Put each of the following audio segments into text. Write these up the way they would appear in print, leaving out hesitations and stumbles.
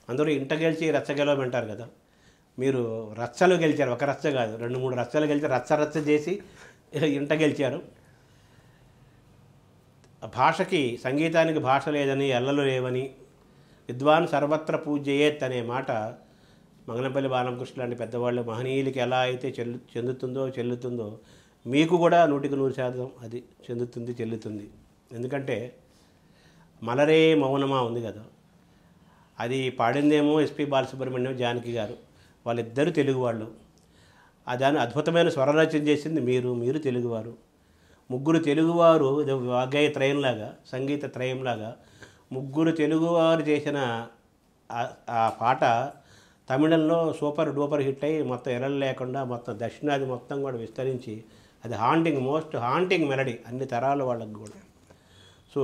అందరూ ఇంట గెలిచి రచ్చ గెలవమంటారు కదా, మీరు రచ్చలు గెలిచారు, ఒక రచ్చ కాదు 2-3 రచ్చలు గెలిచి రచ్చ చేసి ఇంట గెలిచారు. భాషకి సంగీతానికి భాష లేదని, ఎల్లలు లేవని, విద్వాన్ సర్వత్ర పూజ్యయేత్ అనే మాట మంగళంపల్లి బాలకృష్ణ లాంటి పెద్దవాళ్ళు మహనీయులకి ఎలా అయితే చెల్లుతుందో మీకు కూడా 100% అది చెల్లుతుంది. ఎందుకంటే మలరే మౌనమా ఉంది కదా, అది పాడిందేమో ఎస్పి బాలసుబ్రహ్మణ్యం, జానకి గారు, వాళ్ళిద్దరూ తెలుగు వాళ్ళు. దాన్ని అద్భుతమైన స్వరరచన చేసింది మీరు తెలుగువారు. ముగ్గురు తెలుగువారు వాగ్గేయ త్రయంలాగా, సంగీత త్రయంలాగా ముగ్గురు తెలుగువారు చేసిన ఆ పాట తమిళంలో సూపర్ డూపర్ హిట్ అయ్యి మొత్తం ఎరలు లేకుండా మొత్తం దక్షిణాది మొత్తం కూడా విస్తరించి అది మోస్ట్ హాంటింగ్ మెలడీ అన్ని తరాల వాళ్ళకి కూడా. సో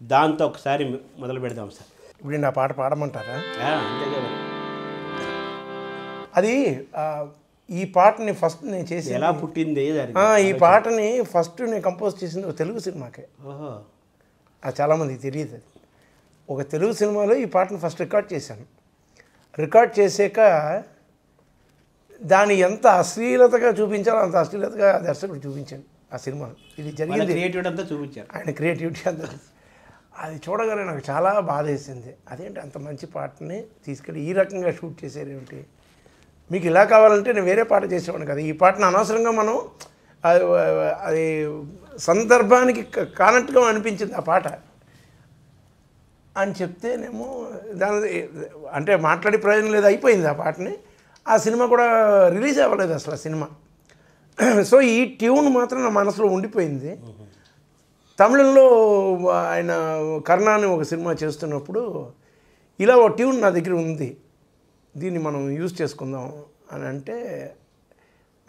దాంతో ఒకసారి మొదలు పెడదాం సార్. ఇప్పుడు నా పాట పాడమంటారా? అంతే కదా. అది ఈ పాటని ఫస్ట్ నేను చేసి ఎలా పుట్టింది ఈ పాటని ఫస్ట్ నేను కంపోజ్ చేసింది ఒక తెలుగు సినిమాకే. ఓహో, అది చాలామందికి తెలియదు. అది ఒక తెలుగు సినిమాలో ఈ పాటను ఫస్ట్ రికార్డ్ చేశాను. రికార్డ్ చేసాక దాన్ని ఎంత అశ్లీలతగా చూపించాలో అంత అశ్లీలతగా దర్శకుడు చూపించాను ఆ సినిమాలో. ఇది జరిగింది, క్రియేటివిటీ అంతా చూపించారు, ఆయన క్రియేటివిటీ అంతా. అది చూడగానే నాకు చాలా బాధ వేసింది. అదేంటి అంత మంచి పాటని తీసుకెళ్ళి ఈ రకంగా షూట్ చేసేది ఏమిటి, మీకు ఇలా కావాలంటే నేను వేరే పాట చేసేవాడిని కదా, ఈ పాటను అనవసరంగా మనం అది సందర్భానికి కానట్టుగా అనిపించింది ఆ పాట అని చెప్తేనేమో దాని అంటే మాట్లాడే ప్రయోజనం లేదు, అయిపోయింది ఆ పాటని. ఆ సినిమా కూడా రిలీజ్ అవ్వలేదు అసలు ఆ సినిమా. సో ఈ ట్యూన్ మాత్రం నా మనసులో ఉండిపోయింది. తమిళంలో ఆయన కర్ణ అని ఒక సినిమా చేస్తున్నప్పుడు ఇలా ఒక ట్యూన్ నా దగ్గర ఉంది, దీన్ని మనం యూజ్ చేసుకుందాం అని అంటే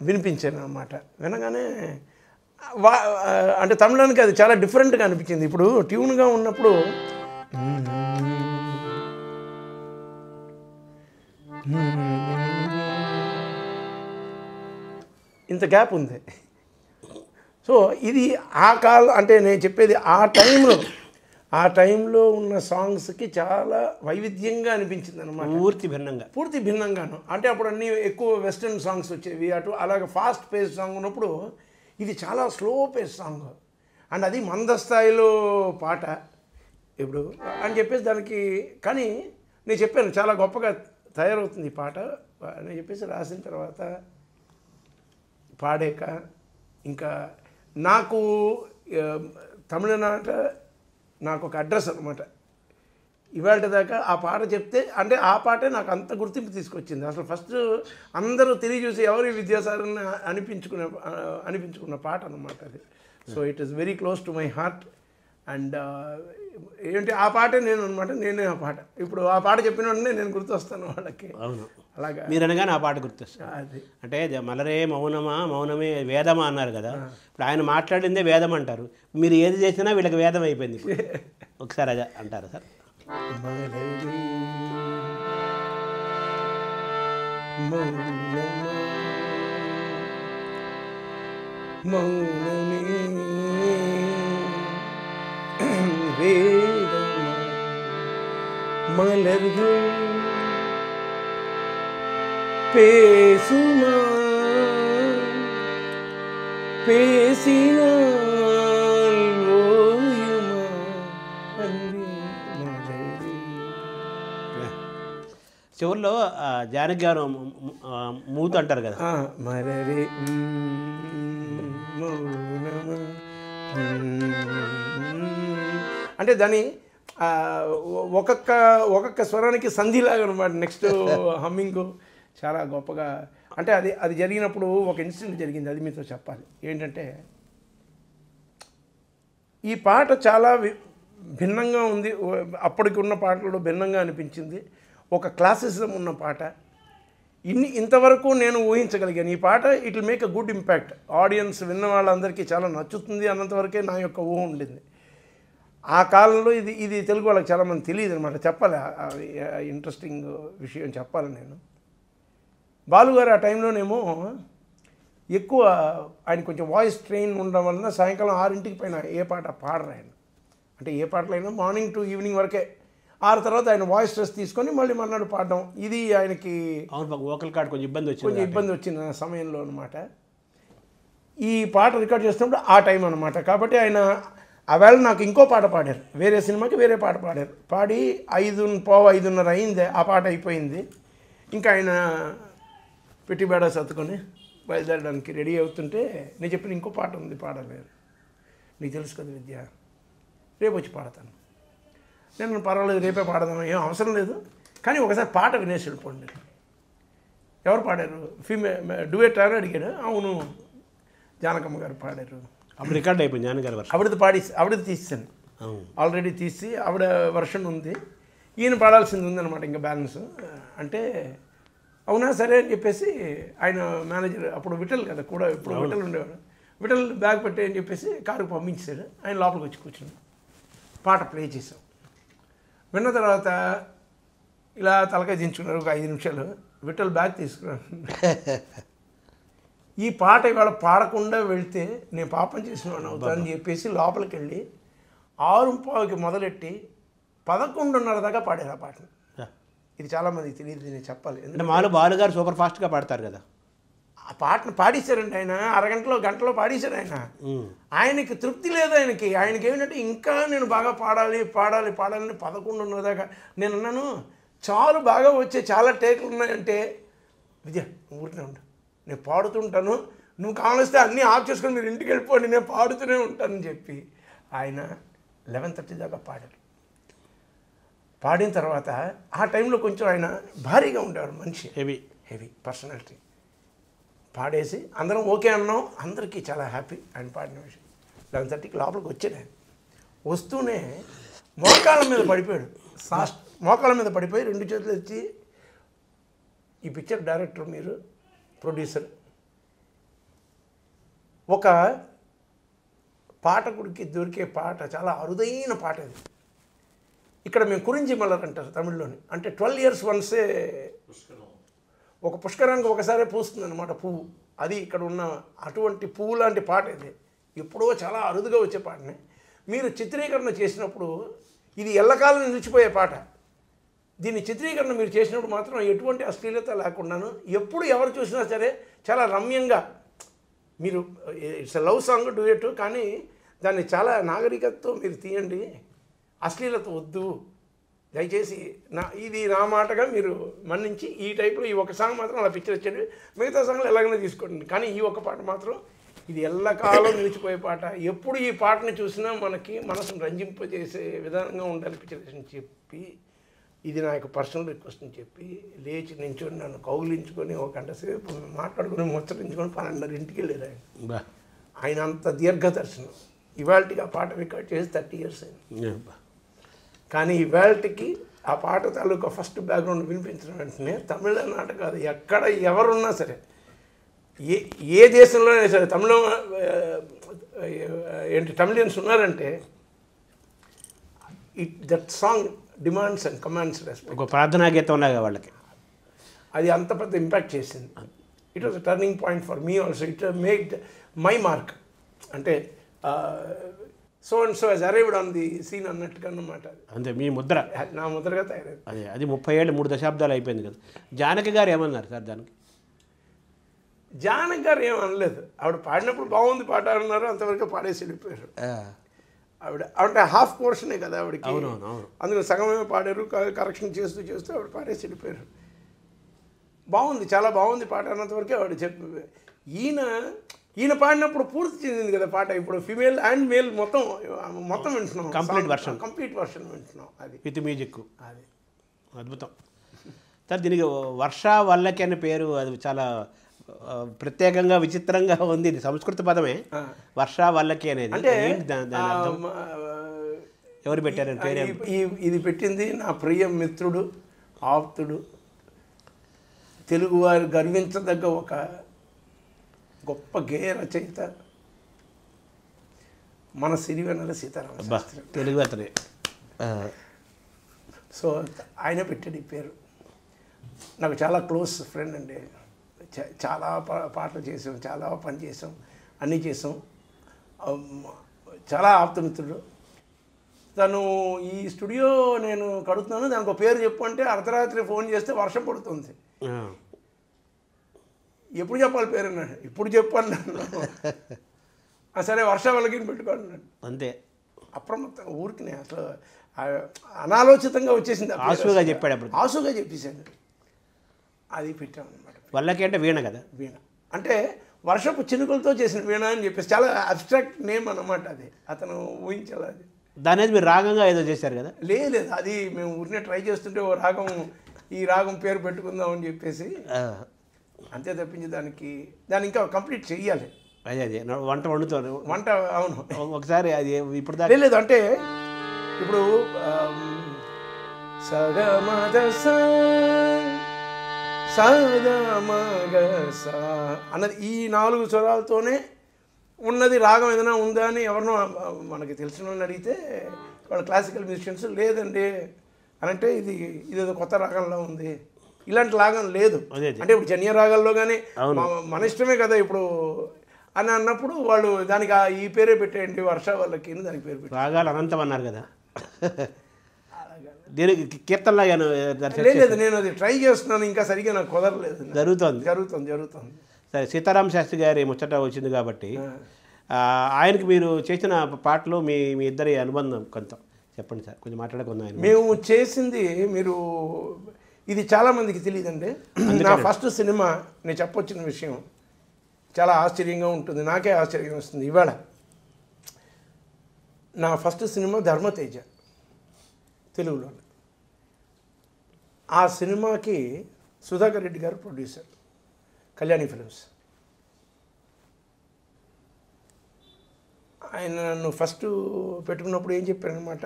వినిపించాను అన్నమాట. వినగానే అంటే తమిళానికి అది చాలా డిఫరెంట్గా అనిపించింది. ఇప్పుడు ట్యూన్గా ఉన్నప్పుడు ఇంత గ్యాప్ ఉంది. సో ఇది ఆ అంటే నేను చెప్పేది ఆ టైంలో ఉన్న సాంగ్స్కి చాలా వైవిధ్యంగా అనిపించింది అనమాట. పూర్తి భిన్నంగాను. అంటే అప్పుడు అన్నీ ఎక్కువ వెస్టర్న్ సాంగ్స్ వచ్చేవి, అటు అలాగే ఫాస్ట్ పేస్ సాంగ్ ఉన్నప్పుడు ఇది చాలా స్లో పేస్ సాంగ్ అండ్ అది మందస్థాయిలో పాట ఇప్పుడు అని చెప్పేసి దానికి. కానీ నేను చెప్పాను చాలా గొప్పగా తయారవుతుంది ఈ పాట అని చెప్పేసి రాసిన తర్వాత పాడాక ఇంకా నాకు తమిళనాట నాకు ఒక అడ్రస్ అనమాట. ఇవాళ దాకా ఆ పాట చెప్తే అంటే ఆ పాటే నాకు అంత గుర్తింపు తీసుకొచ్చింది. అసలు ఫస్ట్ అందరూ తెలియజూసి ఎవరి విద్యాసాగర్ని అనిపించుకున్న పాట అనమాట అది. So it is very close to my heart. And ఏంటి ఆ పాటే నేను అనమాట, నేనే ఆ పాట. ఇప్పుడు ఆ పాట చెప్పిన వెంటనే నేను గుర్తొస్తాను వాళ్ళకి. అవును, అలాగా మీరు అనగానే ఆ పాట గుర్తొస్తాను. అది అంటే మలరే మౌనమే వేదమా అన్నారు కదా, ఇప్పుడు ఆయన మాట్లాడిందే వేదం అంటారు. మీరు ఏది చేసినా వీళ్ళకి వేదం అయిపోయింది. ఒకసారి అదే అంటారా సార్? மலர்கள் பேசுமா பேசினால் ஓயுமா చివరిలో జానకి గారు మూత అంటారు కదా, మలరే అంటే దాని ఒక్కొక్క స్వరానికి సంధిలాగా అనమాట. నెక్స్ట్ హమ్మింగ్ చాలా గొప్పగా. అంటే అది జరిగినప్పుడు ఒక ఇన్సిడెంట్ జరిగింది, అది మీతో చెప్పాలి. ఏంటంటే ఈ పాట చాలా భిన్నంగా ఉంది, అప్పటికి ఉన్న పాటల్లో భిన్నంగా అనిపించింది. ఒక క్లాసిజం ఉన్న పాట. ఇంతవరకు నేను ఊహించగలిగాను ఈ పాట it will make a good impact, audience విన్న వాళ్ళందరికీ చాలా నచ్చుతుంది అన్నంతవరకే నా యొక్క ఊహ ఉండింది. ఆ కాలంలో ఇది తెలుగు వాళ్ళకి చాలామంది తెలియదు అనమాట. చెప్పాలి, ఇంట్రెస్టింగ్ విషయం చెప్పాలి నేను. బాలుగారు ఆ టైంలోనేమో ఎక్కువ ఆయన కొంచెం వాయిస్ ట్రైన్ ఉండడం వలన సాయంకాలం 6 పైన ఏ పాట పాడరు ఆయన. అంటే ఏ పాటలైనా మార్నింగ్ టు ఈవినింగ్ వరకే. ఆ తర్వాత ఆయన వాయిస్ టెస్ట్ తీసుకొని మళ్ళీ మన్నాడు పాడడం. ఇది ఆయనకి అవును, వోకల్ కార్డ్ కొంచెం ఇబ్బంది వచ్చింది. కొంచెం ఇబ్బంది వచ్చిన సమయంలో అనమాట. ఈ పాట రికార్డ్ చేసినప్పుడు ఆ టైం అనమాట. కాబట్టి ఆయన ఆవేళ నాకు ఇంకో పాట పాడారు, వేరే సినిమాకి వేరే పాట పాడారు. పాడి 5:15 అయింది, ఆ పాట అయిపోయింది. ఇంకా ఆయన పెట్టి బేడా సర్దుకొని బయలుదేరడానికి రెడీ అవుతుంటే నేను చెప్పిన ఇంకో పాట ఉంది, పాడలేదు. నీకు తెలుసు కదా విద్య, రేపు వచ్చి పాడతాను. నేను పర్వాలేదు రేపే పాడదాను, ఏం అవసరం లేదు, కానీ ఒకసారి పాట వినేసి వెళ్ళిపోండి. ఎవరు పాడారు, డ్యూయట్ అని అడిగాడు. అవును, జానకమ్మ గారు పాడారు. అప్పుడు రికార్డ్ అయిపోయింది జానకి గారి వర్షం. ఆవిడది తీసాను, ఆల్రెడీ తీసి ఆవిడ వర్షన్ ఉంది, ఈయన పాడాల్సింది ఉందన్నమాట ఇంకా బ్యాలెన్స్. అంటే అవునా సరే అని చెప్పేసి ఆయన మేనేజర్, అప్పుడు విఠల్ కదా కూడా, ఇప్పుడు విఠల్ ఉండేవాడు, విఠల్ బ్యాగ్ పెట్టి అని చెప్పేసి కారుకు పంపించాడు. ఆయన లోపలికి వచ్చి కూర్చున్నాడు, పాట ప్లే చేసాం. విన్న తర్వాత ఇలా తలకాయ దించుకున్నారు ఒక 5 నిమిషాలు. విఠల్ బ్యాగ్ తీసుకున్నాను. ఈ పాట ఇవాళ పాడకుండా వెళ్తే నేను పాపం చేసినవాడిని అవుతానని చెప్పేసి లోపలికి వెళ్ళి 6:15కి మొదలెట్టి 11:30 దాకా పాడారు ఆ పాటను. ఇది చాలామందికి తెలియదు, నేను చెప్పాలి. అంటే బాలు గారు సూపర్ ఫాస్ట్గా పాడతారు కదా, ఆ పాటను పాడేశారండి ఆయన, గంటలో పాడేశారు ఆయన. ఆయనకి తృప్తి లేదు, ఆయనకి ఏమిటంటే ఇంకా నేను బాగా పాడాలి 11:30 దాకా. నేను అన్నాను చాలు, బాగా వచ్చే చాలా టేకులు ఉన్నాయంటే, విజయ్ ఊరినే ఉండు, నేను పాడుతుంటాను, నువ్వు కావలిస్తే అన్నీ ఆఫ్ చేసుకొని మీరు ఇంటికి వెళ్ళిపోండి, నేను పాడుతూనే ఉంటానని చెప్పి ఆయన 11:30 దాకా పాడారు. పాడిన తర్వాత ఆ టైంలో కొంచెం ఆయన భారీగా ఉండేవాడు మనిషి, హెవీ పర్సనాలిటీ. పాడేసి అందరం ఓకే అన్నాం, అందరికీ చాలా హ్యాపీ ఆయన పాడిన విషయం. 11:30కి లోపలికి వచ్చాడు. ఆయన వస్తూనే మోకాళ్ళ మీద పడిపోయాడు, మోకాళ్ళ మీద పడిపోయి 2 చేతులు వచ్చి, ఈ పిక్చర్ డైరెక్టర్ మీరు, ప్రొడ్యూసర్, ఒక పాఠకుడికి దొరికే పాట చాలా అరుదైన పాట ఇది. ఇక్కడ మేము కురించి మల్లర్ అంటారు తమిళ్లోని, అంటే 12 years వన్సే ఒక పుష్కరానికి ఒకసారి పూస్తుంది అనమాట పువ్వు. అది ఇక్కడ ఉన్న అటువంటి పువ్వు లాంటి పాట ఇది, ఎప్పుడో చాలా అరుదుగా వచ్చే పాటనే. మీరు చిత్రీకరణ చేసినప్పుడు ఇది ఎల్లకాలం నిలిచిపోయే పాట. దీన్ని చిత్రీకరణ మీరు చేసినప్పుడు మాత్రం ఎటువంటి అశ్లీలత లేకుండాను, ఎప్పుడు ఎవరు చూసినా సరే చాలా రమ్యంగా, మీరు ఇట్స్ లవ్ సాంగ్ డ్యూయట్, కానీ దాన్ని చాలా నాగరికతతో మీరు తీయండి, అశ్లీలత వద్దు దయచేసి, ఇది నా మాటగా మీరు మన్నించి ఈ టైప్లో ఈ ఒక సాంగ్ మాత్రం అలా పిక్చర్ వచ్చేది, మిగతా సాంగ్లు ఎలాగైనా తీసుకోండి, కానీ ఈ ఒక పాట మాత్రం ఇది ఎల్లకాలం నిలిచిపోయే పాట. ఎప్పుడు ఈ పాటని చూసినా మనకి మనసును రంజింపజేసే విధానంగా ఉండాలి పిక్చరేషన్ చెప్పి, ఇది నా యొక్క పర్సనల్ రిక్వెస్ట్ అని చెప్పి లేచి నించుని నన్ను కౌగిలించుకొని 1 గంట సేపు మాట్లాడుకుని ముచ్చరించుకొని 12:30కి వెళ్ళారు ఆయన. ఆయన అంత దీర్ఘదర్శనం. ఇవాళకి ఆ పాట రికార్డ్ చేసి 30 years అయింది. కానీ ఇవాళకి ఆ పాట తాలూకా ఫస్ట్ బ్యాక్గ్రౌండ్ వినిపించిన వెంటనే తమిళనాట కాదు, ఎక్కడ ఎవరున్నా సరే, ఏ దేశంలోనే సరే, తమిళియన్స్ ఉన్నారంటే that song demands and commands respect. ఒక ప్రార్థనా గీతం ఉన్నాగా వాళ్ళకి, అది అంత పెద్ద ఇంపాక్ట్ చేసింది. It was a turning point for me also. It made my mark, అంటే so and so he's arrived on the scene అన్నట్టుగా అన్నమాట. అంతే, మీ ముద్ర, నా ముద్రగా తయారైంది. అది 30 ఏళ్ళు 3 దశాబ్దాలు అయిపోయింది కదా. జానకి గారు ఏమన్నారు సార్ దానికి? జానకి గారు ఏమనలేదు, ఆవిడ పాడినప్పుడు బాగుంది పాట అన్నారు, అంతవరకు పాడేసి వెళ్ళిపోయారు. ఆవిడ అంటే హాఫ్ పోర్షనే కదా ఆవిడకి, అందులో సగమే పాడారు, కరెక్షన్ చేస్తూ ఆవిడ పాడేసి వెళ్ళిపోయారు. బాగుంది, చాలా బాగుంది పాట అన్నంతవరకే ఆవిడ చెప్పి, ఈయన పాడినప్పుడు పూర్తి చెందింది కదా పాట. ఇప్పుడు ఫిమేల్ అండ్ మేల్ మొత్తం వింటున్నాం, కంప్లీట్ వర్షన్ వింటున్నాం. అది విత్ మ్యూజిక్, అది అద్భుతం సార్. దీనికి వర్ష వల్లకి అనే పేరు, అది చాలా ప్రత్యేకంగా విచిత్రంగా ఉంది. ఇది సంస్కృత పదమే, వర్ష వల్లకి అనేది. అంటే ఎవరు పెట్టారని పేరు? ఇది పెట్టింది నా ప్రియ మిత్రుడు, ఆప్తుడు, తెలుగువారు గర్వించదగ్గ ఒక గొప్ప గేయ రచయిత, మన సిరివెన్నెల సీతారామ తెలుగు అతనే. సో ఆయన పెట్టాడు ఈ పేరు. నాకు చాలా క్లోజ్ ఫ్రెండ్ అండి, చాలా పాటలు చేసాం, చాలా పని చేసాం, అన్నీ చేసాం, చాలా ఆప్తమిత్రుడు. తను ఈ స్టూడియో నేను కడుతున్నాను, దానికి ఒక పేరు చెప్పు అంటే అర్ధరాత్రి ఫోన్ చేస్తే వర్షం పడుతుంది. ఎప్పుడు చెప్పాలి పేరు అన్నాడు. ఇప్పుడు చెప్పు అన్నాను. సరే వర్షావళకి పెట్టుకోండి అంతే. అప్రమత్తంగా ఊరికి అసలు అనాలోచితంగా వచ్చేసింది. ఆసుగా చెప్పాడు అప్పుడు. ఆసుగా చెప్పేశాడు. అది పెట్టామన్నమాట. వల్లకి అంటే వీణ కదా. వీణ అంటే వర్షపు చినుకులతో చేసిన వీణ అని చెప్పేసి చాలా అబ్స్ట్రాక్ట్ నేమ్ అన్నమాట. అది అతను ఊహించాలి. అది దాని మీరు రాగంగా ఏదో చేశారు కదా. లేదు అది మేము ఊరినే ట్రై చేస్తుంటే ఓ రాగం, ఈ రాగం పేరు పెట్టుకుందాం అని చెప్పేసి అంతే తప్పించి దానికి ఇంకా కంప్లీట్ చెయ్యాలి. అదే వంట వండుతారు. వంట అవును. ఒకసారి అది ఇప్పుడు లేదు అంటే ఇప్పుడు సగమద సదమగ అన్నది ఈ 4 స్వరాలతోనే ఉన్నది. రాగం ఏదైనా ఉందా అని ఎవరినో మనకి తెలిసిన వాళ్ళని అడిగితే వాళ్ళు క్లాసికల్ మ్యూజిషియన్స్ లేదండి అని అంటే ఇదేదో కొత్త రాగంలో ఉంది, ఇలాంటి రాగం లేదు అంటే ఇప్పుడు జన్య రాగాల్లో కానీ మన ఇష్టమే కదా ఇప్పుడు అని అన్నప్పుడు వాళ్ళు దానికి ఈ పేరే పెట్టేయండి వర్ష వాళ్ళకి దానికి పేరు పెట్టి. రాగాలు అనంతం అన్నారు కదా. దీనికి కీర్తనలాగా లేదు, నేను అది ట్రై చేస్తున్నాను, ఇంకా సరిగ్గా నాకు కుదరలేదు. జరుగుతుంది. సరే, సీతారామ శాస్త్రి గారి ముచ్చట వచ్చింది కాబట్టి ఆయనకి మీరు చేసిన పాటలు మీ ఇద్దరి అనుబంధం కొంత చెప్పండి సార్, కొంచెం మాట్లాడుకుందాం. ఆయన మేము చేసింది ఇది చాలామందికి తెలియదండి. నా ఫస్ట్ సినిమా నేను చెప్పొచ్చిన విషయం చాలా ఆశ్చర్యంగా ఉంటుంది, నాకే ఆశ్చర్యం వస్తుంది ఇవాళ. నా ఫస్ట్ సినిమా ధర్మతేజ తెలుగులో. ఆ సినిమాకి సుధాకర్ రెడ్డి గారు ప్రొడ్యూసర్, కళ్యాణి ఫిల్మ్స్. ఆయన నన్ను ఫస్ట్ పెట్టుకున్నప్పుడు ఏం చెప్పారనమాట,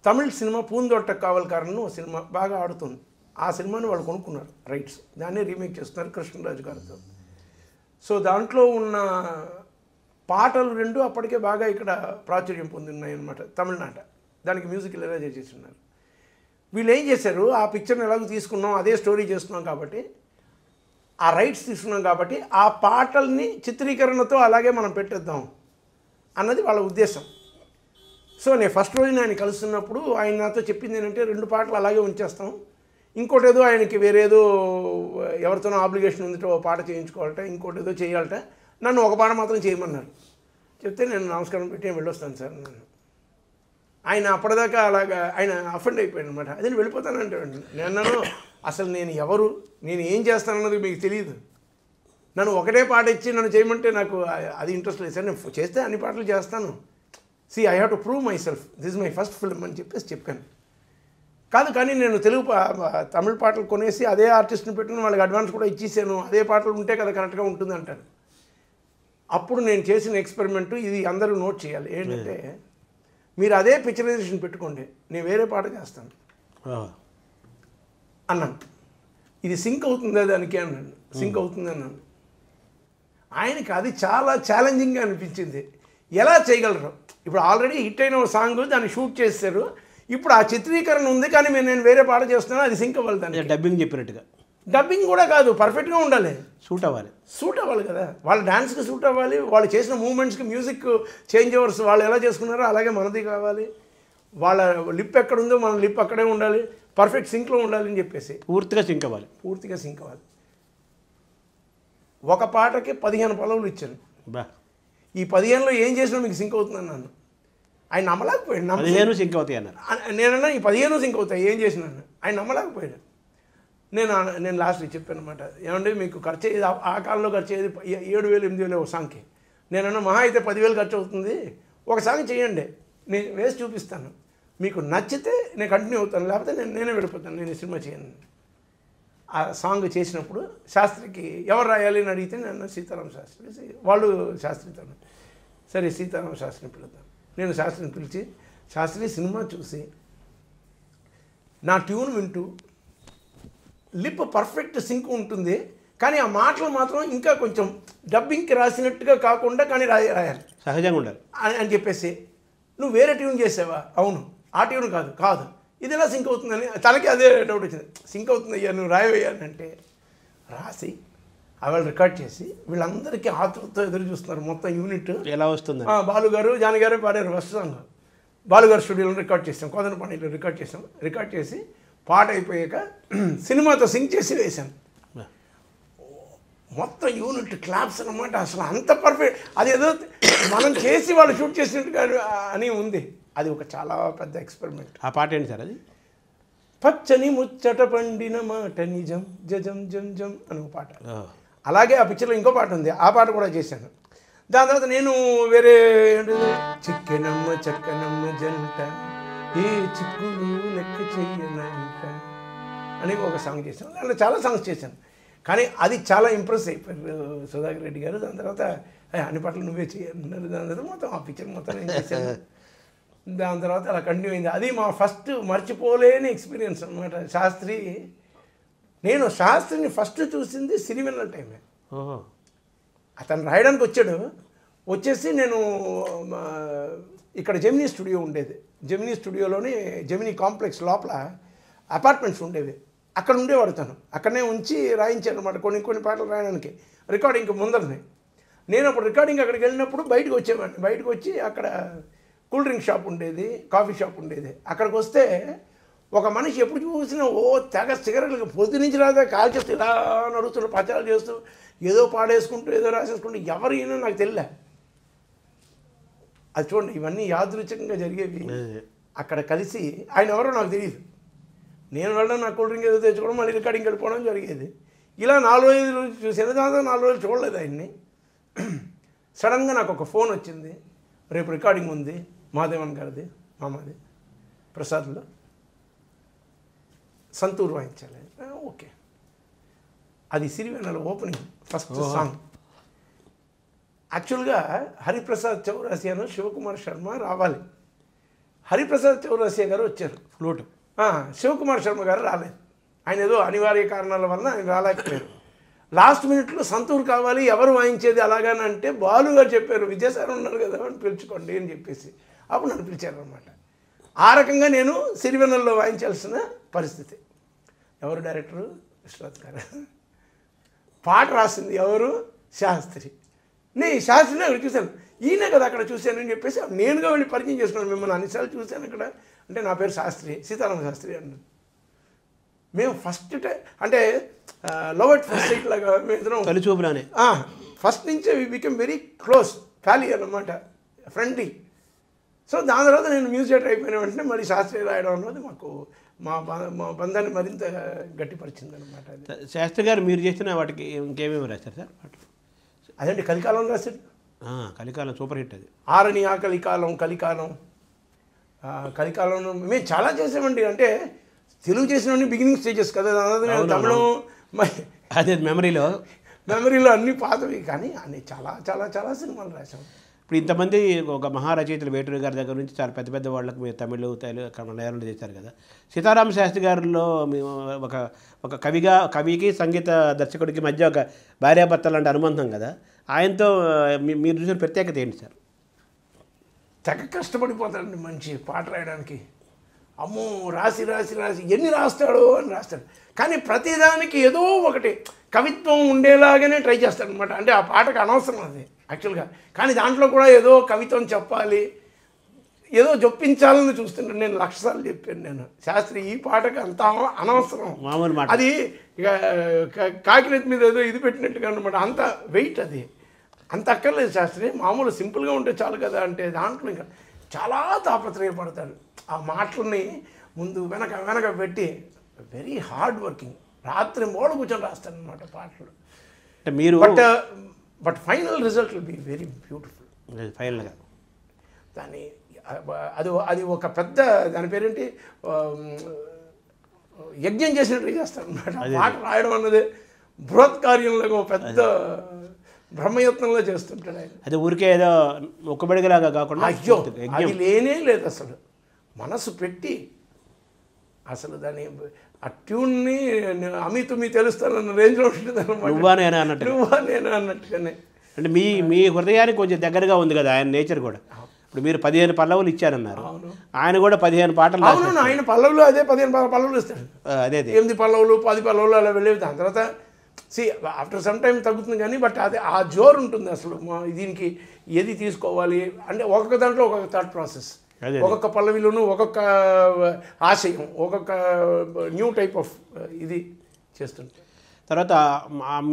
తమిళ్ సినిమా పూందొట్ట కావల్కారను సినిమా బాగా ఆడుతుంది, ఆ సినిమాని వాళ్ళు కొనుక్కున్నారు రైట్స్, దాన్ని రీమేక్ చేస్తున్నారు కృష్ణరాజు గారితో. సో దాంట్లో ఉన్న పాటలు 2 అప్పటికే బాగా ఇక్కడ ప్రాచుర్యం పొందున్నాయి అన్నమాట తమిళనాట. దానికి మ్యూజిక్ ఇళయరాజా చేస్తున్నారు. వీళ్ళు ఏం చేశారు, ఆ పిక్చర్ని ఎలాగో తీసుకున్నాం, అదే స్టోరీ చేస్తున్నాం కాబట్టి, ఆ రైట్స్ తీసుకున్నాం కాబట్టి ఆ పాటల్ని చిత్రీకరణతో అలాగే మనం పెట్టేద్దాం అన్నది వాళ్ళ ఉద్దేశం. సో నేను ఫస్ట్ రోజు ఆయన కలుస్తున్నప్పుడు ఆయన నాతో చెప్పింది ఏంటంటే 2 పాటలు అలాగే ఉంచేస్తాం, ఇంకోటి ఏదో ఆయనకి వేరేదో ఎవరితోనో ఆబ్లిగేషన్ ఉందిటో పాట చేయించుకోవాలట, ఇంకోటి ఏదో చేయాలట, నన్ను ఒక పాట మాత్రం చేయమన్నారు. చెప్తే నేను నమస్కారం పెట్టి వెళ్ళొస్తాను సార్ నన్ను. ఆయన అప్పటిదాకా అలాగా ఆయన అఫెండ్ అయిపోయాడు అనమాట. అదే నేను వెళ్ళిపోతానంటే నేను అన్నాను, అసలు నేను ఎవరు, నేను ఏం చేస్తానన్నది మీకు తెలియదు, నన్ను ఒకటే పాట ఇచ్చి నన్ను చేయమంటే నాకు అది ఇంట్రెస్ట్ లేదు సార్, నేను చేస్తే అన్ని పాటలు చేస్తాను, see I have to prove myself, this my first film అని చెప్పాను. కాదు కానీ నేను తమిళ పాటలు కొనేసి అదే ఆర్టిస్ట్ని పెట్టుకుని వాళ్ళకి అడ్వాన్స్ కూడా ఇచ్చేసాను, అదే పాటలు ఉంటే కదా కరెక్ట్గా ఉంటుంది అంటారు. అప్పుడు నేను చేసిన ఎక్స్పెరిమెంటు ఇది అందరూ నోట్ చేయాలి, ఏంటంటే మీరు అదే పిక్చరైజేషన్ పెట్టుకోండి, నేను వేరే పాట చేస్తాను అన్నాను. ఇది సింక్ అవుతుందా దానికి అన్నాను. సింక్ అవుతుంది అన్నాను. ఆయనకి అది చాలా ఛాలెంజింగ్గా అనిపించింది. ఎలా చేయగలరు, ఇప్పుడు ఆల్రెడీ హిట్ అయిన ఒక సాంగ్ దాన్ని షూట్ చేస్తారు, ఇప్పుడు ఆ చిత్రీకరణ ఉంది కానీ నేను వేరే పాట చేస్తున్నాను, అది సింక్ అవ్వాలి. దాన్ని డబ్బింగ్ చెప్పినట్టుగా, డబ్బింగ్ కూడా కాదు, పర్ఫెక్ట్గా ఉండాలి, సూట్ అవ్వాలి కదా, వాళ్ళ డ్యాన్స్కి సూట్ అవ్వాలి, వాళ్ళు చేసిన మూమెంట్స్కి మ్యూజిక్ చేంజ్ ఓవర్స్ వాళ్ళు ఎలా చేసుకున్నారో అలాగే మనది కావాలి, వాళ్ళ లిప్ ఎక్కడుందో మన లిప్ అక్కడే ఉండాలి, పర్ఫెక్ట్ సింక్లో ఉండాలి అని చెప్పేసి పూర్తిగా సింక్ అవ్వాలి. ఒక పాటకి 15 పల్లవులు ఇచ్చాను. ఈ 15లో ఏం చేసినా మీకు సింక్ అవుతుందని నన్ను ఆయన నమ్మలేకపోయాడు. 15 సింక్ అవుతాయి అన్నారు. నేనన్నా ఈ 15 సింక్ అవుతాయి ఏం చేసినాను, ఆయన నమ్మలేకపోయాడు. నేను లాస్ట్ చెప్పాను అనమాట, ఏమంటే మీకు ఖర్చు అయ్యేది ఆ కాలంలో ఖర్చు అయ్యేది 7,000-8,000 ఒక సాంగ్కి, నేనన్నా మహా అయితే 10,000 ఖర్చు అవుతుంది, ఒక సాంగ్ చేయండి, నేను వేసి చూపిస్తాను, మీకు నచ్చితే నేను కంటిన్యూ అవుతాను, లేకపోతే నేనే వెళ్ళిపోతాను, నేను ఈ సినిమా చేయను. ఆ సాంగ్ చేసినప్పుడు శాస్త్రికి ఎవరు రాయాలి అని అడిగితే నేను సీతారామ శాస్త్రి, వాళ్ళు శాస్త్రితో, సరే సీతారామ శాస్త్రిని పిలుద్దాం. నేను శాస్త్రిని పిలిచి, శాస్త్రి సినిమా చూసి నా ట్యూన్ వింటూ లిప్ పర్ఫెక్ట్ సింక్ ఉంటుంది, కానీ ఆ మాటలు మాత్రం ఇంకా కొంచెం డబ్బింగ్కి రాసినట్టుగా కాకుండా కానీ రాయాలి, సహజంగా ఉండాలి అని చెప్పేసి, నువ్వు వేరే ట్యూన్ చేసావా, అవును ఆ ట్యూన్ కాదు ఇది ఎలా సింక్ అవుతుందని తనకి అదే డౌట్ వచ్చింది. సింక్ అవుతుంది అయ్యా నువ్వు రాయవేయాలంటే రాసి వాళ్ళు రికార్డ్ చేసి వీళ్ళందరికీ ఆతృతతో ఎదురు చూస్తున్నారు, మొత్తం యూనిట్ ఎలా వస్తుంది. బాలు గారు జాని గారే పాడారు ఫస్ట్ సాంగ్, బాలుగారు స్టూడియోలో రికార్డ్ చేసాం, కోదనపాణిలో రికార్డ్ చేసి పాట అయిపోయాక సినిమాతో సింక్ చేసి వేశాను. మొత్తం యూనిట్ క్లాప్స్ అన్నమాట. అసలు అంత పర్ఫెక్ట్, అదేదో మనం చేసి వాళ్ళు షూట్ చేసినట్టుగా అని ఉంది. అది ఒక చాలా పెద్ద ఎక్స్పెరిమెంట్. ఆ పాట ఏంటి సార్ అది? పచ్చని ముచ్చట పండిన మాట నిజం జజం జం జం అని ఒక పాట. అలాగే ఆ పిక్చర్లో ఇంకో పాట ఉంది, ఆ పాట కూడా చేశాను. దాని తర్వాత నేను వేరే చిక్కెనమ్మ చక్కనమ్మ జంట ఏ చిక్కులు లెక్క చెయ్యనంట అని ఒక సాంగ్ చేశాను. దాంట్లో చాలా సాంగ్స్ చేశాను, కానీ అది చాలా ఇంప్రెస్ అయిపోయారు సుధాకర్ రెడ్డి గారు. దాని తర్వాత అన్ని పాటలు నువ్వే చేయన్నారు. దాని తర్వాత మొత్తం ఆ పిక్చర్ మొత్తం నేను చేశాను. దాని తర్వాత అలా కంటిన్యూ అయింది. అది మా ఫస్ట్ మర్చిపోలేని ఎక్స్పీరియన్స్ అనమాట. నేను శాస్త్రిని ఫస్ట్ చూసింది సిరివెన్నెల టైమే. అతను రాయడానికి వచ్చేసి నేను ఇక్కడ జెమినీ స్టూడియో ఉండేది. జెమినీ స్టూడియోలోని జెమినీ కాంప్లెక్స్ లోపల అపార్ట్మెంట్స్ ఉండేవి. అక్కడ ఉండేవాడు తను. అక్కడనే ఉంచి రాయించాను అనమాట కొన్ని పాటలు రాయడానికి, రికార్డింగ్కి ముందరనే. నేను అప్పుడు రికార్డింగ్ అక్కడికి వెళ్ళినప్పుడు బయటకు వచ్చేవాడిని. బయటకు వచ్చి అక్కడ కూల్ డ్రింక్ షాప్ ఉండేది, కాఫీ షాప్ ఉండేది. అక్కడికి వస్తే ఒక మనిషి ఎప్పుడు చూసినా తెగ సిగరెట్లకి పొద్దు నుంచి రాదా కాల్చేస్తూ ఇలా నడుస్తూ ప్రచారాలు చేస్తూ ఏదో పాడేసుకుంటూ ఏదో రాసేసుకుంటూ ఎవరు ఈయన నాకు తెలియలే. అది చూడండి, ఇవన్నీ యాదృచ్ఛికంగా జరిగేవి. అక్కడ కలిసి ఆయన ఎవరో నాకు తెలియదు. నేను వెళ్ళడం, నా కూల్ డ్రింక్ ఏదో తెచ్చుకోవడం, మళ్ళీ రికార్డింగ్ వెళ్ళిపోవడం జరిగేది. ఇలా 4-5 రోజులు చూసాను. దాంతో 4 రోజులు చూడలేదు ఆయన్ని. సడన్గా నాకు ఒక ఫోన్ వచ్చింది, రేపు రికార్డింగ్ ఉంది మాదేవన్ గారిది, మామాది ప్రసాద్లో, సంతూర్ వాయించాలి. ఓకే. అది సిరివెన్నెల ఓపెనింగ్ ఫస్ట్ సాంగ్. యాక్చువల్గా హరిప్రసాద్ చౌరాసియాను శివకుమార్ శర్మ రావాలి. హరిప్రసాద్ చౌరాసియా గారు వచ్చారు ఫ్లూట్. శివకుమార్ శర్మ గారు రాలేదు. ఆయన ఏదో అనివార్య కారణాల వలన ఆయన రాలేకపోయారు. లాస్ట్ మినిట్లో సంతూర్ కావాలి, ఎవరు వాయించేది అలాగని అంటే బాలు గారు చెప్పారు, విజయసారి ఉన్నారు కదా అని పిలుచుకోండి అని చెప్పేసి అప్పుడు నన్ను పిలిచారనమాట. ఆ రకంగా నేను సిరివెన్నెలలో వాయించాల్సిన పరిస్థితి. ఎవరు డైరెక్టరు? విశ్వనాథ్ గారు. పాట రాసింది ఎవరు? శాస్త్రి. నేను శాస్త్రిని అక్కడ చూశాను. ఈయనే కదా అక్కడ చూశానని చెప్పేసి నేనుగా వెళ్ళి పరిచయం చేసుకున్నాను. మిమ్మల్ని అన్నిసార్లు చూశాను అక్కడ అంటే, నా పేరు శాస్త్రి, సీతారామ శాస్త్రి అన్నాను. మేము ఫస్ట్ టైం అంటే లవ్ ఎట్ ఫస్ట్ సైట్ లాగా మేము తొలిచూపులానే ఫస్ట్ నుంచే వి బికెమ్ వెరీ క్లోజ్, ఫ్యాలీ అన్నమాట, ఫ్రెండ్లీ. సో దాని తర్వాత నేను మ్యూజిక్ డైరెక్టర్ అయిపోయిన వెంటనే మరి శాస్త్రీయ రాయడం అన్నది మాకు మా బంధాన్ని మరింత గట్టిపరిచింది అనమాట. శాస్త్రి గారు మీరు చేసిన వాటికి ఇంకేమేమి రాస్తారు సార్? అదండి కలికాలం రాశాడు. కలికాలం సూపర్ హిట్ అది. ఆరని ఆ కలికాలం మేము చాలా చేసామండి. అంటే తెలుగు చేసినవన్నీ బిగినింగ్ స్టేజెస్ కదా, తమిళం అదే మెమరీలో అన్నీ పాతవి, కానీ అన్ని చాలా చాలా చాలా సినిమాలు రాసాం. ఇప్పుడు ఇంతమంది ఒక మహారచయితలు వేటూరి గారి దగ్గర నుంచి చాలా పెద్ద పెద్ద వాళ్ళకి మీరు తమిళ మలయాళంలో చేశారు కదా. సీతారామ శాస్త్రి గారిలో మేము ఒక కవికి సంగీత దర్శకుడికి మధ్య ఒక భార్యాభర్త లాంటి అనుబంధం కదా. ఆయనతో మీరు చూసిన ప్రత్యేకత ఏంటి సార్? తెగ కష్టపడిపోతాడండి మనిషి పాట రాయడానికి. అమ్మో రాసి ఎన్ని రాస్తాడో అని రాస్తాడు, కానీ ప్రతిదానికి ఏదో ఒకటి కవిత్వం ఉండేలాగానే ట్రై చేస్తాడు అనమాట. అంటే ఆ పాటకు అనవసరం అది యాక్చువల్గా, కానీ దాంట్లో కూడా ఏదో కవిత్వం చెప్పాలి, ఏదో జొప్పించాలని చూస్తుంటాను. నేను 1,00,000 సార్లు చెప్పాను నేను, శాస్త్రి ఈ పాటకు అంత అనవసరం, అది ఇక కాకినెత్తి మీద ఏదో ఇది పెట్టినట్టుగా అనమాట, అంత వెయిట్ అది అంత అక్కర్లేదు శాస్త్రి, మామూలు సింపుల్గా ఉంటే చాలు కదా అంటే దాంట్లో ఇంకా చాలా తాపత్రయపడతాడు. ఆ మాటలని ముందు వెనక పెట్టి వెరీ హార్డ్ వర్కింగ్, రాత్రి మూడు కూర్చొని రాస్తాను అనమాట పాటలు. మీరు but final result will be very beautiful. ఫైనల్గా దాన్ని అది ఒక పెద్ద దాని పేరేంటి యజ్ఞం చేసినట్టు చేస్తాను అనమాట. పాట రాయడం అన్నది బృహత్ కార్యంలో ఒక పెద్ద బ్రహ్మయత్నంలో చేస్తుంటాడు ఆయన. అది ఊరికే ఏదో ఒక్కబడిగలాగా కాకుండా అయ్యో అది లేనే లేదు అసలు, మనసు పెట్టి అసలు దాన్ని ఆ ట్యూన్ని అమితుమి తెలుస్తానన్న రేంజ్లో ఉంటుంది అనమాట. నువ్వా నేనా అన్నట్టుగానే. అంటే మీ హృదయానికి కొంచెం దగ్గరగా ఉంది కదా ఆయన నేచర్ కూడా. ఇప్పుడు మీరు 15 పల్లవులు ఇచ్చారన్నారు, ఆయన కూడా 15 పాటలు. అవును, ఆయన పల్లవులు అదే 15 పల్లవులు ఇస్తాడు. అదే 8 పల్లవులు 10 పల్లవులు అలా వెళ్ళేవి. దాని తర్వాత ఆఫ్టర్ సమ్ టైం తగ్గుతుంది కానీ బట్ అదే ఆ జోరు ఉంటుంది అసలు. దీనికి ఏది తీసుకోవాలి అంటే ఒక్కొక్క దాంట్లో ఒక్కొక్క థాట్ ప్రాసెస్. అదే. ఒక్కొక్క పల్లవిలోనూ ఒక్కొక్క ఆశయం, ఒక్కొక్క న్యూ టైప్ ఆఫ్ ఇది చేస్తుంటారు. తర్వాత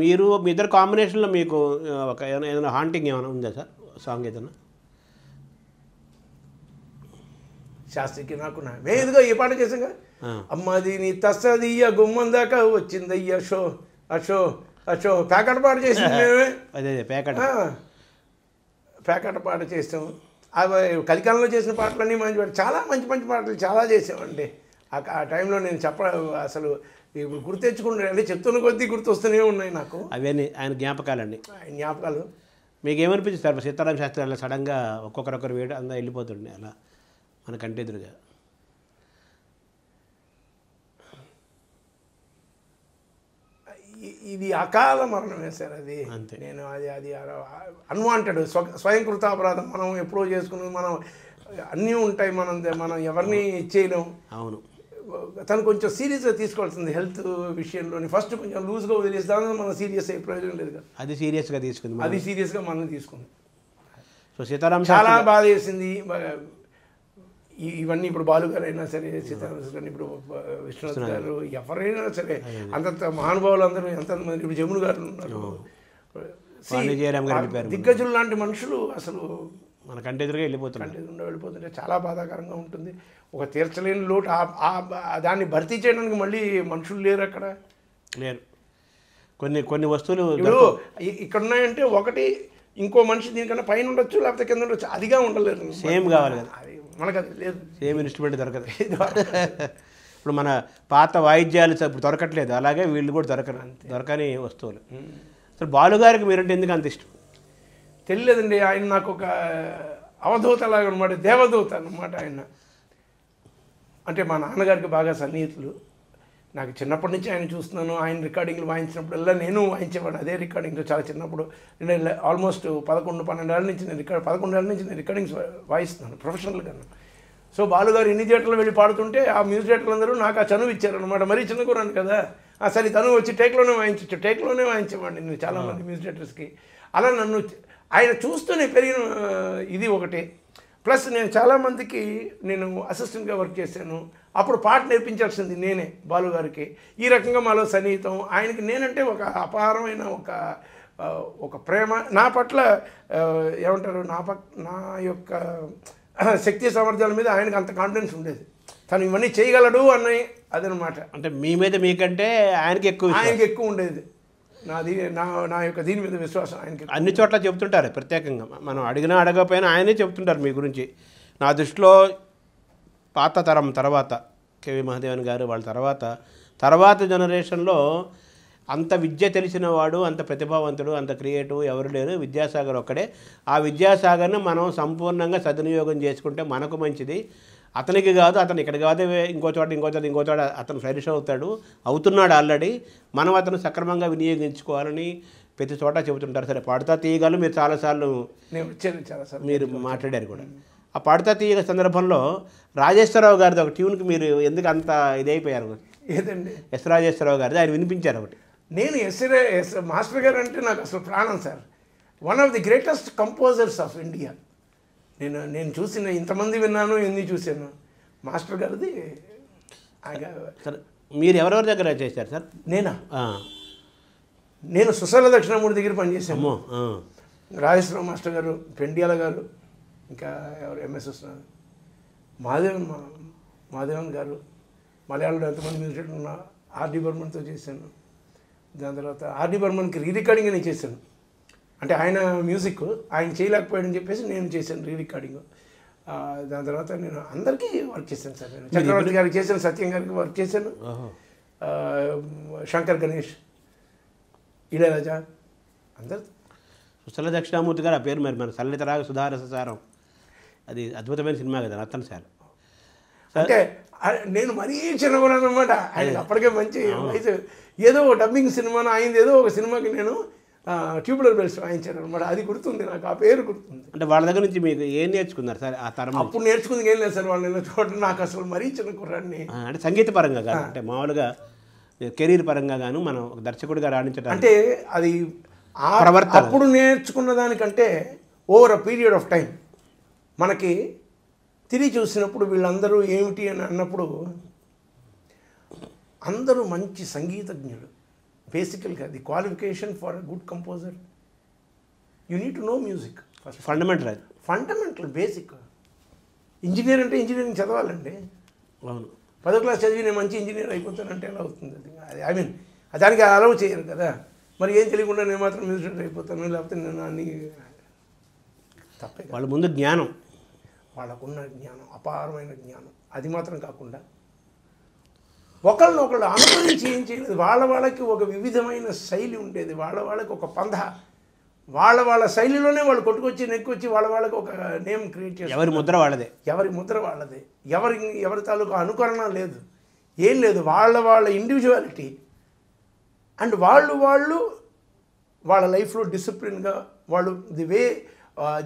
మీరు మీ ఇద్దరు కాంబినేషన్లో మీకు ఒక ఏదైనా హాంటింగ్ ఏమైనా ఉందా సార్ సాంగ్ ఏదైనా? శాస్త్రికి నాకు మేము ఇదిగో ఈ పాట చేసాం కదా, అమ్మది నీ తస్సదియ్య గుమ్మం దాకా వచ్చిందయ్య షో అషో అషో ప్యాకెట్ పాట చేసింది మేమే. అదే ప్యాకెట్ పాట చేసాం. అవి కలికాలంలో చేసిన పాటలన్నీ మంచి పాటలు, చాలా మంచి మంచి పాటలు చాలా చేసామండి. ఆ టైంలో నేను అసలు ఇప్పుడు గుర్తు తెచ్చుకుంటే అంటే చెప్తున్న కొద్దీ గుర్తు వస్తూనే ఉన్నాయి నాకు అవన్నీ ఆయన జ్ఞాపకాలండి. ఆయన జ్ఞాపకాలు. మీకు ఏమనిపించింది సార్ సీతారామ శాస్త్రి అలా సడన్గా ఒక్కొక్కరొకరు వేడి అంతా వెళ్ళిపోతుండే అలా మన కంటి ఎదురుగా? ఇది అకాల మరణమే సార్. అది నేను అది అన్వాంటెడ్ స్వయంకృత అపరాధం. మనం ఎప్పుడో చేసుకుని మనం అన్నీ ఉంటాయి, మనం ఎవరిని చేయలేం. అవును. తను కొంచెం సీరియస్గా తీసుకోవాల్సింది హెల్త్ విషయంలోని. ఫస్ట్ కొంచెం లూజ్గా వదిలేస్తాను, మనం సీరియస్ అయ్యే ప్రయోజనం లేదు కదా. అది సీరియస్గా తీసుకుంది, అది సీరియస్గా మనం తీసుకుంది. సో సీతారామ చాలా బాధ వేసింది. ఇవన్నీ ఇప్పుడు బాలు గారు అయినా సరే, సీతారామ గారు, ఇప్పుడు విశ్వనాథ్ గారు, ఎవరైనా సరే అంతంత మహానుభావులు అందరూ ఎంతమంది, ఇప్పుడు జమును గారు ఉన్నారు, దిగ్గజులు లాంటి మనుషులు అసలు మన కంటి ఎదురుగా వెళ్ళిపోతుంటే చాలా బాధాకరంగా ఉంటుంది. ఒక తీర్చలేని లోటు. దాన్ని భర్తీ చేయడానికి మళ్ళీ మనుషులు లేరు అక్కడ, లేరు. కొన్ని వస్తువులు ఇప్పుడు ఇక్కడ ఉన్నాయంటే ఒకటి ఇంకో మనిషి దీనికన్నా పైన ఉండొచ్చు, లేకపోతే కింద ఉండొచ్చు, అదిగా ఉండలేరు. సేమ్ కావాలి కదా, మనకు అది లేదు. సేమ్ ఇన్స్ట్రుమెంట్ దొరకదు. ఇప్పుడు మన పాత వాయిద్యాలు ఇప్పుడు దొరకట్లేదు, అలాగే వీళ్ళు కూడా దొరకని వస్తువులు. అసలు బాలుగారికి మీరంటే ఎందుకు అంత ఇష్టం? తెలియలేదండి. ఆయన నాకు ఒక అవధూతలాగా అనమాట, దేవదూత అన్నమాట ఆయన. అంటే మా నాన్నగారికి బాగా సన్నిహితులు. నాకు చిన్నప్పటి నుంచి ఆయన చూస్తున్నాను. ఆయన రికార్డింగ్లు వాయించినప్పుడల్లా నేను వాయించేవాడు అదే రికార్డింగ్లో. చాలా చిన్నప్పుడు నేను ఆల్మోస్ట్ 11-12 ఏళ్ళ నుంచి 11 ఏళ్ళ నుంచి నేను రికార్డింగ్స్ వాయిస్తున్నాను ప్రొఫెషనల్గా. సో బాలుగారు ఎన్ని థియేటర్లు వెళ్ళి పాడుతుంటే ఆ మ్యూజిక్ డైరెక్టర్లు అందరూ నాకు ఆ చనువు ఇచ్చారనమాట. మరీ చిన్న కూరాను కదా, సరే తను వచ్చి టేక్లోనే వాయించేవాడిని నేను చాలామంది మ్యూజిక్ డైరెక్టర్స్కి. అలా నన్ను ఆయన చూస్తూనే పెరిగిన ఇది ఒకటి. ప్లస్ నేను చాలామందికి నేను అసిస్టెంట్గా వర్క్ చేశాను. అప్పుడు పాట నేర్పించాల్సింది నేనే బాలుగారికి. ఈ రకంగా మాలో సన్నిహితం. ఆయనకి నేనంటే ఒక అపారమైన ఒక ప్రేమ నా పట్ల. ఏమంటారు, నా యొక్క శక్తి సామర్థ్యాల మీద ఆయనకు అంత కాన్ఫిడెన్స్ ఉండేది. తను ఇవన్నీ చేయగలడు అన్నది అదనమాట. అంటే మీ మీద మీకంటే ఆయనకి ఎక్కువ ఉండేది. నా యొక్క దీని మీద విశ్వాసం ఆయనకి. అన్ని చోట్ల చెబుతుంటారు ప్రత్యేకంగా, మనం అడిగినా అడగకపోయినా ఆయనే చెబుతుంటారు మీ గురించి. నా దృష్టిలో పాత తరం తర్వాత కేవి మహాదేవన్ గారు వాళ్ళ తర్వాత జనరేషన్లో అంత విద్య తెలిసిన వాడు, అంత ప్రతిభావంతుడు, అంత క్రియేటివ్ ఎవరు లేరు, విద్యాసాగర్ ఒక్కడే. ఆ విద్యాసాగర్ని మనం సంపూర్ణంగా సద్వినియోగం చేసుకుంటే మనకు మంచిది. అతనికి కాదు, అతను ఇక్కడ కాదు, ఇంకో చోట అతను ఫ్లరిష్ అవుతున్నాడు ఆల్రెడీ. మనం అతను సక్రమంగా వినియోగించుకోవాలని ప్రతి చోట చెబుతుంటారు. సరే, పాడుతా తీయగలు మీరు చాలాసార్లు మీరు మాట్లాడారు కూడా. ఆ పాడుతా తీయగ సందర్భంలో రాజేశ్వరరావు గారిది ఒక ట్యూన్కి మీరు ఎందుకు అంత ఇదైపోయారు? ఏదండి? ఎస్ రాజేశ్వరరావు గారిది ఆయన వినిపించారు ఒకటి. నేను మాస్టర్ గారు అంటే నాకు అసలు ప్రాణం sir. One of the greatest composers of India. నేను చూసిన ఇంతమంది విన్నాను, ఎన్ని చూశాను. మాస్టర్ గారిది. సార్ మీరు ఎవరెవరి దగ్గర చేశారు సార్? నేను సుశల దక్షిణామూర్తి దగ్గర పనిచేశాను. రాజేశ్వరరావు మాస్టర్ గారు, పెండియాల గారు, ఇంకా ఎవరు ఎంఎస్ మాధవన్ గారు, మలయాళంలో ఎంతమంది మ్యూజిక్ ఉన్నా. ఆర్డి బర్మన్తో చేశాను. దాని తర్వాత ఆర్డి బర్మన్కి రికార్డింగ్ నేను చేశాను. అంటే ఆయన మ్యూజిక్ ఆయన చేయలేకపోయాడని చెప్పేసి నేను చేశాను రికార్డింగ్. దాని తర్వాత నేను అందరికీ వర్క్ చేశాను సార్. నేను చక్రవర్తి గారికి చేశాను, సత్యం గారికి వర్క్ చేశాను, శంకర్ గణేష్, ఇళయరాజా, అందరు. సుశల దక్షిణామూర్తి గారు ఆ పేరు మరి మన సల్లితరాగ సుధారససారం, అది అద్భుతమైన సినిమా కదా రతన్ సార్. అంటే నేను మరీ చిన్నగున్నాను అనమాట. ఆయన అప్పటికే మంచి వయసు. ఏదో డబ్బింగ్ సినిమాను అయింది, ఏదో ఒక సినిమాకి నేను ట్యూబులర్ బెల్స్ వాయించాను అనమాట. అది గుర్తుంది నాకు, ఆ పేరు గుర్తుంది. అంటే వాళ్ళ దగ్గర నుంచి మీకు ఏం నేర్చుకున్నారు సార్ ఆ తరం? అప్పుడు నేర్చుకుంది ఏం లేదు సార్, వాళ్ళని చూడండి. నాకు అసలు మరీ చిన్న కుర్రాడిని. అంటే సంగీత పరంగా కాదు, అంటే మామూలుగా కెరీర్ పరంగా గాను మనం ఒక దర్శకుడిగా రాణించడం అంటే అది అప్పుడు నేర్చుకున్న దానికంటే over a period of time మనకి తిరిగి చూసినప్పుడు వీళ్ళందరూ ఏమిటి అని అన్నప్పుడు అందరూ మంచి సంగీతజ్ఞులు. బేసికల్గా the qualification for a good composer you need to know music. Fundamental అది. Fundamental basic. ఇంజనీర్ అంటే ఇంజనీరింగ్ చదవాలండి. అవును. 10వ క్లాస్ చదివి నేను మంచి ఇంజనీర్ అయిపోతానంటే ఎలా అవుతుంది అది? ఐ మీన్ దానికి అలవ్ చేయరు కదా. మరి ఏం తెలియకుండా నేను మాత్రం మ్యూజిక్ అయిపోతాను, లేకపోతే నేను అన్ని తప్పే. వాళ్ళ ముందు జ్ఞానం, వాళ్ళకున్న జ్ఞానం అపారమైన జ్ఞానం. అది మాత్రం కాకుండా ఒకళ్ళనొకళ్ళు అనుసరించి ఏం చేయలేదు. వాళ్ళకి ఒక వివిధమైన శైలి ఉండేది, వాళ్ళకి ఒక పంధ, వాళ్ళ శైలిలోనే వాళ్ళు కొట్టుకొచ్చి నెక్కొచ్చి వాళ్ళకి ఒక నేమ్ క్రియేట్ చేస్తారు. ఎవరి ముద్ర వాళ్ళదే, ఎవరి తాలూకా అనుకరణ లేదు, ఏం లేదు. వాళ్ళ ఇండివిజువాలిటీ. అండ్ వాళ్ళ లైఫ్లో డిసిప్లిన్గా వాళ్ళు the way